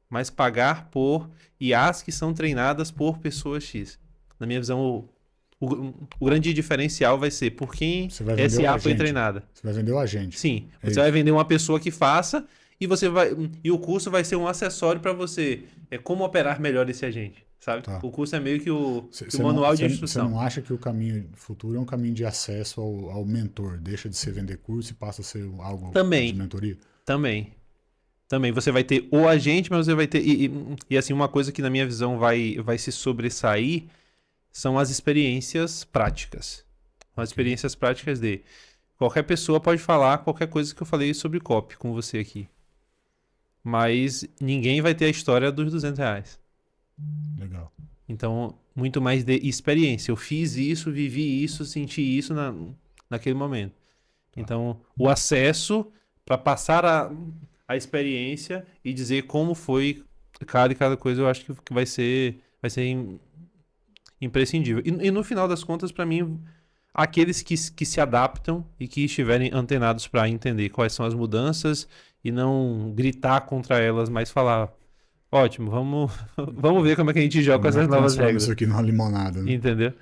mas pagar por IAs que são treinadas por pessoas X. Na minha visão, o grande diferencial vai ser por quem essa IA foi treinada. Você vai vender o agente. Sim, você vai vender uma pessoa que faça e o curso vai ser um acessório para você. É como operar melhor esse agente, sabe? Tá. O curso é meio que o manual de instrução. Você não acha que o caminho futuro é um caminho de acesso ao mentor? Deixa de ser vender curso e passa a ser algo de mentoria? Também você vai ter o agente, mas você vai ter... E assim, uma coisa que na minha visão vai se sobressair são as experiências práticas. As experiências práticas de... Qualquer pessoa pode falar qualquer coisa que eu falei sobre copy com você aqui. Mas ninguém vai ter a história dos R$200. Legal. Então, muito mais de experiência. Eu fiz isso, vivi isso, senti isso naquele momento. Tá. Então, o acesso para passar a experiência e dizer como foi cada coisa, eu acho que vai ser imprescindível. E no final das contas, para mim, aqueles que se adaptam e que estiverem antenados para entender quais são as mudanças e não gritar contra elas, mas falar, ótimo, vamos ver como é que a gente joga com essas novas regras. Isso aqui numa limonada, né? Entendeu?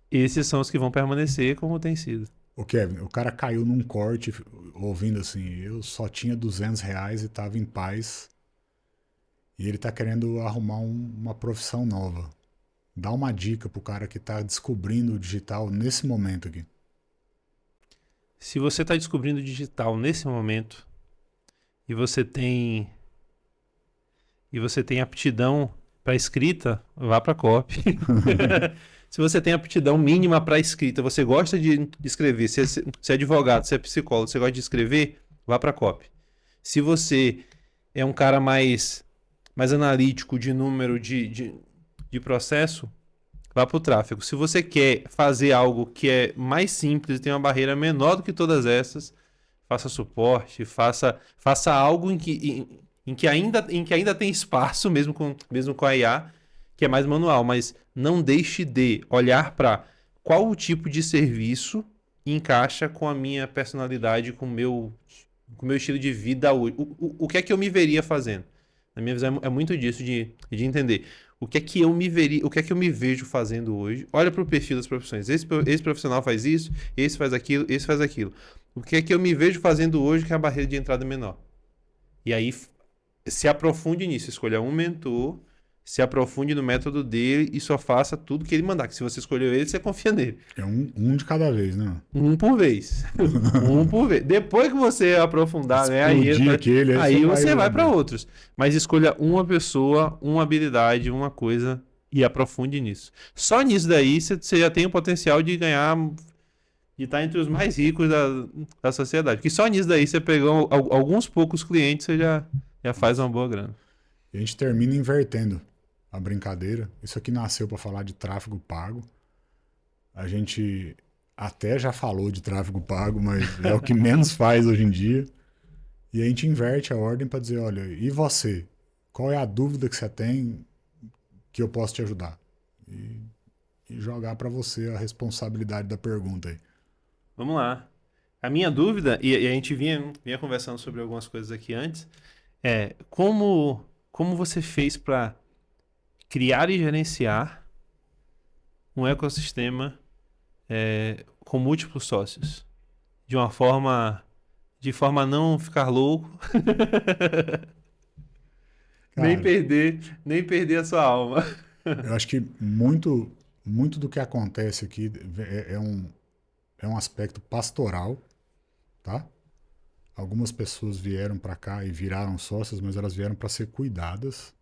Esses são os que vão permanecer como tem sido. O Kevin, o cara caiu num corte ouvindo assim, eu só tinha R$200 e tava em paz. E ele tá querendo arrumar uma profissão nova. Dá uma dica pro cara que tá descobrindo o digital nesse momento aqui. Se você tá descobrindo o digital nesse momento e você tem aptidão para escrita, vá para copy. Se você tem aptidão mínima para escrita, você gosta de escrever, se é advogado, se é psicólogo, você gosta de escrever, vá para copy. Se você é um cara mais analítico de número de processo, vá para o tráfego. Se você quer fazer algo que é mais simples e tem uma barreira menor do que todas essas, faça suporte, faça algo em que ainda tem espaço, mesmo com a IA, que é mais manual, mas não deixe de olhar para qual o tipo de serviço encaixa com a minha personalidade, com o meu estilo de vida hoje. O que é que eu me veria fazendo? Na minha visão, é muito disso, de entender o que é que eu me vejo fazendo hoje. Olha para o perfil das profissões. Esse profissional faz isso, esse faz aquilo, esse faz aquilo. O que é que eu me vejo fazendo hoje que é a barreira de entrada menor? E aí, se aprofunde nisso. Escolha um mentor, se aprofunde no método dele e só faça tudo que ele mandar. Que se você escolheu ele, você confia nele. É um de cada vez, né? Um por vez. Um por vez. Depois que você aprofundar, né, aí você vai para outros. Mas escolha uma pessoa, uma habilidade, uma coisa e aprofunde nisso. Só nisso daí você já tem o potencial de ganhar, de estar entre os mais ricos da sociedade. Porque só nisso daí você pegou alguns poucos clientes, você já faz uma boa grana. E a gente termina invertendo a brincadeira. Isso aqui nasceu para falar de tráfego pago. A gente até já falou de tráfego pago, mas é o que menos faz hoje em dia. E a gente inverte a ordem para dizer, olha, e você? Qual é a dúvida que você tem que eu posso te ajudar? E jogar para você a responsabilidade da pergunta aí. Vamos lá. A minha dúvida, e a gente vinha conversando sobre algumas coisas aqui antes, é como você fez para criar e gerenciar um ecossistema com múltiplos sócios, de forma a não ficar louco, nem perder a sua alma. Eu acho que muito do que acontece aqui é um aspecto pastoral, tá? Algumas pessoas vieram para cá e viraram sócias, mas elas vieram para ser cuidadas,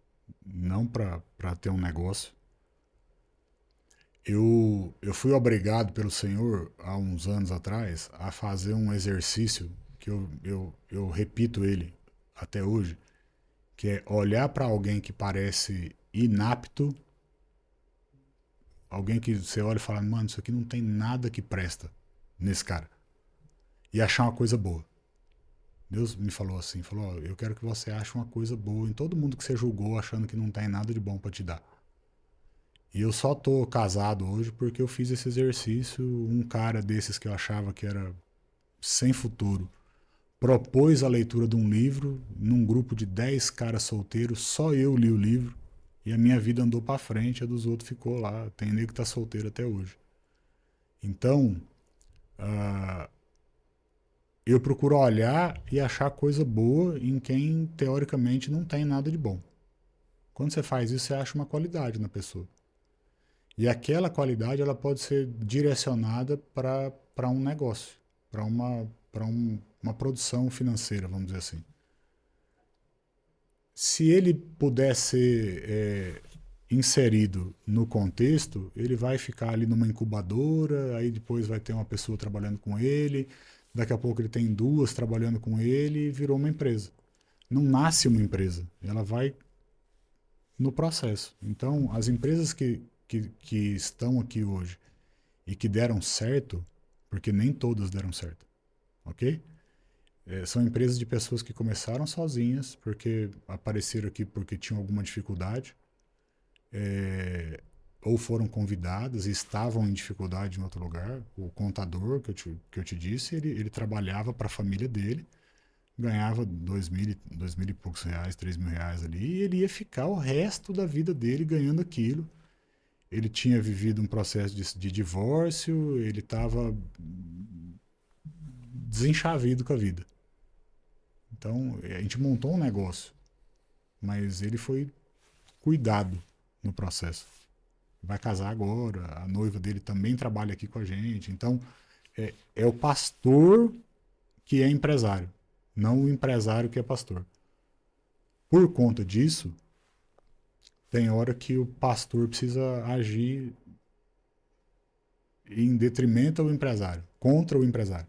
não para ter um negócio. Eu fui obrigado pelo Senhor, há uns anos atrás, a fazer um exercício que eu repito ele até hoje, que é olhar para alguém que parece inapto, alguém que você olha e fala, mano, isso aqui não tem nada que presta nesse cara. e achar uma coisa boa. Deus me falou assim, falou, ó, eu quero que você ache uma coisa boa em todo mundo que você julgou achando que não tem nada de bom para te dar. E eu só tô casado hoje porque eu fiz esse exercício. Um cara desses que eu achava que era sem futuro propôs a leitura de um livro num grupo de 10 caras solteiros, só eu li o livro e a minha vida andou para frente, a dos outros ficou lá. Tem nego que tá solteiro até hoje. Então, eu procuro olhar e achar coisa boa em quem teoricamente não tem nada de bom. Quando você faz isso, você acha uma qualidade na pessoa. E aquela qualidade ela pode ser direcionada para um negócio, para uma produção financeira, vamos dizer assim. Se ele puder ser inserido no contexto, ele vai ficar ali numa incubadora, aí depois vai ter uma pessoa trabalhando com ele, daqui a pouco ele tem duas trabalhando com ele e virou uma empresa. Não nasce uma empresa, ela vai no processo. Então, as empresas que estão aqui hoje e que deram certo, porque nem todas deram certo, ok? São empresas de pessoas que começaram sozinhas, porque apareceram aqui porque tinham alguma dificuldade, ou foram convidadas e estavam em dificuldade em outro lugar. O contador que eu te disse, ele trabalhava para a família dele, ganhava 2.000 e poucos reais, 3.000 reais ali, e ele ia ficar o resto da vida dele ganhando aquilo. Ele tinha vivido um processo de divórcio, ele estava desenchavido com a vida. Então, a gente montou um negócio, mas ele foi cuidado no processo. Vai casar agora, a noiva dele também trabalha aqui com a gente. Então, é o pastor que é empresário, não o empresário que é pastor. Por conta disso, tem hora que o pastor precisa agir em detrimento ao empresário, contra o empresário.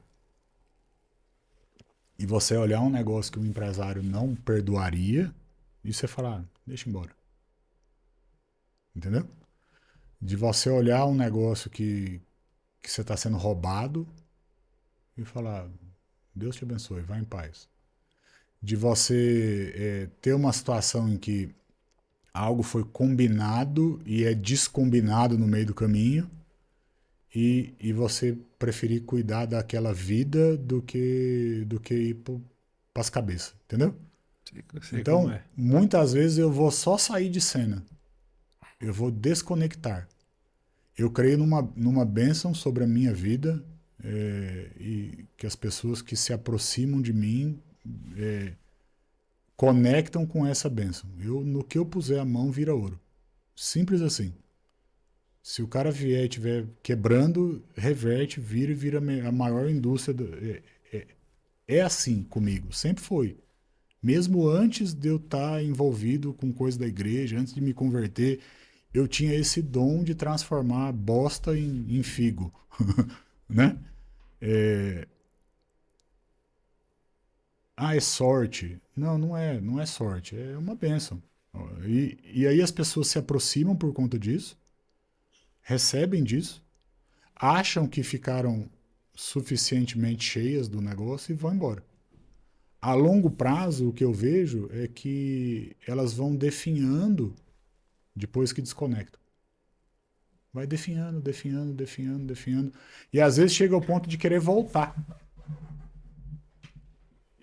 E você olhar um negócio que o empresário não perdoaria e você falar, deixa embora. Entendeu? De você olhar um negócio que você está sendo roubado e falar, Deus te abençoe, vá em paz. De você ter uma situação em que algo foi combinado e é descombinado no meio do caminho e você preferir cuidar daquela vida do que ir para as cabeças, entendeu? Sei como Então, é. muitas vezes eu vou só sair de cena. Eu vou desconectar. Eu creio numa bênção sobre a minha vida e que as pessoas que se aproximam de mim conectam com essa bênção. No que eu puser a mão, vira ouro. Simples assim. Se o cara vier e estiver quebrando, reverte, vira e vira a maior indústria. É assim comigo, sempre foi. Mesmo antes de eu estar envolvido com coisa da igreja, antes de me converter, eu tinha esse dom de transformar bosta em figo. Né? É sorte. Não, não é sorte, é uma bênção. E aí as pessoas se aproximam por conta disso, recebem disso, acham que ficaram suficientemente cheias do negócio e vão embora. A longo prazo, o que eu vejo é que elas vão definhando depois que desconectam. Vai definhando, definhando, definhando, definhando. E às vezes chega ao ponto de querer voltar.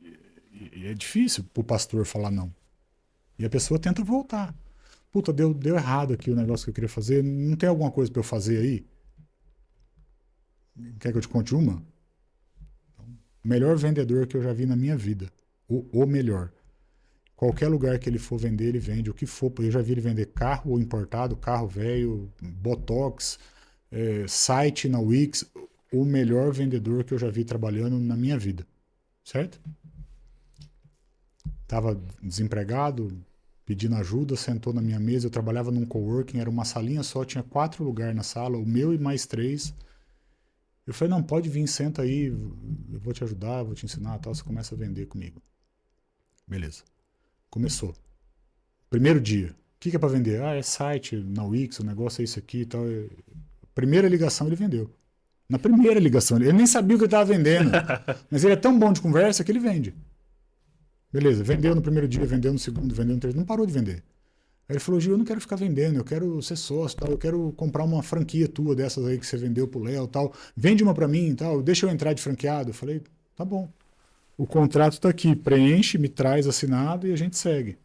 E é difícil pro pastor falar não. E a pessoa tenta voltar. Puta, deu errado aqui o negócio que eu queria fazer. Não tem alguma coisa para eu fazer aí? Quer que eu te conte uma? O melhor vendedor que eu já vi na minha vida. O melhor. Qualquer lugar que ele for vender, ele vende o que for. Eu já vi ele vender carro importado, carro velho, botox, site na Wix. O melhor vendedor que eu já vi trabalhando na minha vida. Certo? Estava desempregado, pedindo ajuda, sentou na minha mesa. Eu trabalhava num coworking, era uma salinha só, tinha 4 lugares na sala, o meu e mais 3. Eu falei, não, pode vir, senta aí, eu vou te ajudar, vou te ensinar, tal. Você começa a vender comigo. Beleza. Começou. Primeiro dia. O que é para vender? É site, na Wix, o negócio é isso aqui e tal. Primeira ligação ele vendeu. Na primeira ligação. Ele nem sabia o que ele estava vendendo. Mas ele é tão bom de conversa que ele vende. Beleza, vendeu no primeiro dia, vendeu no segundo, vendeu no terceiro. Não parou de vender. Aí ele falou, Gil, eu não quero ficar vendendo, eu quero ser sócio, tal, eu quero comprar uma franquia tua dessas aí que você vendeu pro Léo, tal. Vende uma para mim, tal, deixa eu entrar de franqueado. Eu falei, tá bom. O contrato está aqui, preenche, me traz assinado e a gente segue.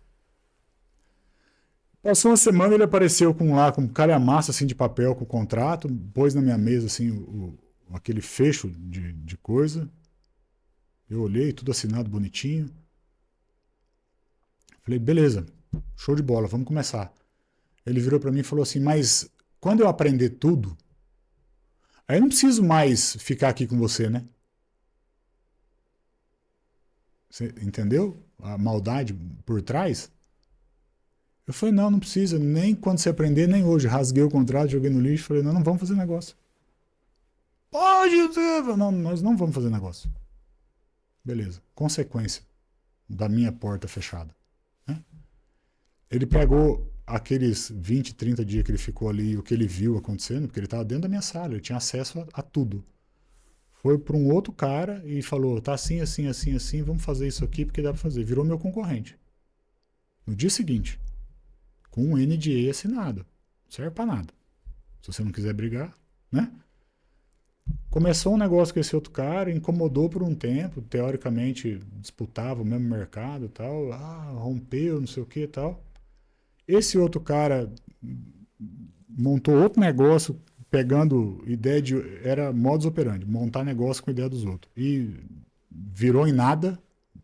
Passou uma semana, ele apareceu com calhamaço assim, de papel com o contrato, pôs na minha mesa assim, aquele fecho de coisa. Eu olhei, tudo assinado bonitinho. Falei, beleza, show de bola, vamos começar. Ele virou para mim e falou assim, mas quando eu aprender tudo, aí eu não preciso mais ficar aqui com você, né? Você entendeu a maldade por trás? Eu falei, não precisa, nem quando você aprender, nem hoje. Rasguei o contrato, joguei no lixo, falei, não vamos fazer negócio. Pode, não, nós não vamos fazer negócio. Beleza, consequência da minha porta fechada. Né? Ele pegou aqueles 20, 30 dias que ele ficou ali, o que ele viu acontecendo, porque ele estava dentro da minha sala, ele tinha acesso a tudo. Foi para um outro cara e falou, tá assim, assim, assim, assim, vamos fazer isso aqui porque dá para fazer. Virou meu concorrente. No dia seguinte, com um NDA assinado. Não serve para nada. Se você não quiser brigar, né? Começou um negócio com esse outro cara, incomodou por um tempo, teoricamente disputava o mesmo mercado e tal, rompeu, não sei o que e tal. Esse outro cara montou outro negócio pegando ideia de... Era modus operandi, montar negócio com ideia dos outros. E virou em nada,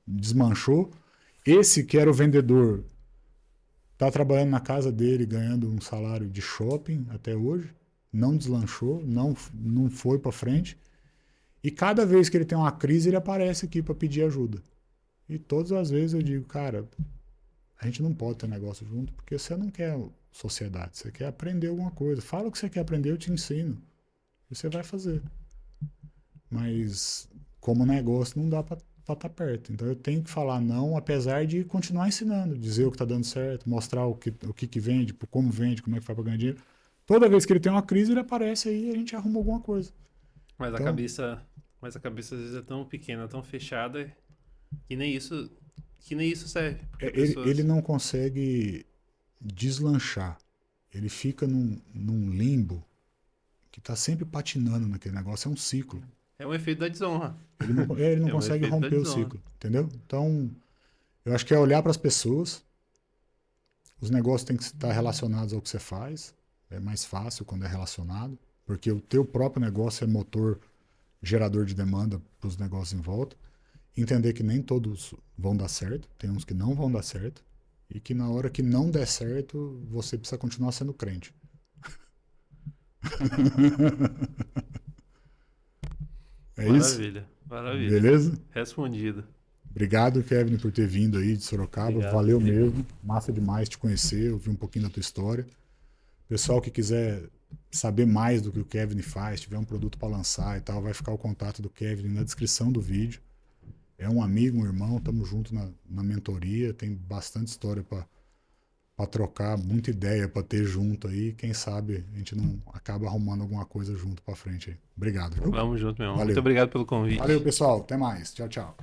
desmanchou. Esse que era o vendedor tá trabalhando na casa dele, ganhando um salário de shopping até hoje. Não deslanchou, não foi para frente. E cada vez que ele tem uma crise, ele aparece aqui para pedir ajuda. E todas as vezes eu digo, cara, a gente não pode ter negócio junto, porque você não quer sociedade, você quer aprender alguma coisa. Fala o que você quer aprender, eu te ensino. E você vai fazer. Mas como negócio não dá para estar perto. Então eu tenho que falar não, apesar de continuar ensinando, dizer o que está dando certo, mostrar o que vende, como é que faz para ganhar dinheiro. Toda vez que ele tem uma crise, ele aparece aí e a gente arruma alguma coisa. Mas a cabeça às vezes é tão pequena, tão fechada, que nem isso serve. Ele não consegue deslanchar. Ele fica num limbo que está sempre patinando naquele negócio. É um ciclo. É um efeito da desonra. Ele não consegue romper o ciclo. Entendeu? Então, eu acho que é olhar para as pessoas. Os negócios têm que estar relacionados ao que você faz. É mais fácil quando é relacionado, porque o teu próprio negócio é motor gerador de demanda para os negócios em volta. Entender que nem todos vão dar certo, tem uns que não vão dar certo, e que na hora que não der certo, você precisa continuar sendo crente. É isso? Maravilha. Beleza? Respondido. Obrigado, Kevin, por ter vindo aí de Sorocaba. Obrigado, valeu mesmo. Massa demais te conhecer, ouvir um pouquinho da tua história. Pessoal que quiser saber mais do que o Kevin faz, tiver um produto para lançar e tal, vai ficar o contato do Kevin na descrição do vídeo. É um amigo, um irmão, estamos juntos na mentoria, tem bastante história para trocar, muita ideia para ter junto aí. Quem sabe a gente não acaba arrumando alguma coisa junto para frente aí. Obrigado, viu? Vamos junto, meu irmão. Valeu. Muito obrigado pelo convite. Valeu, pessoal. Até mais. Tchau, tchau.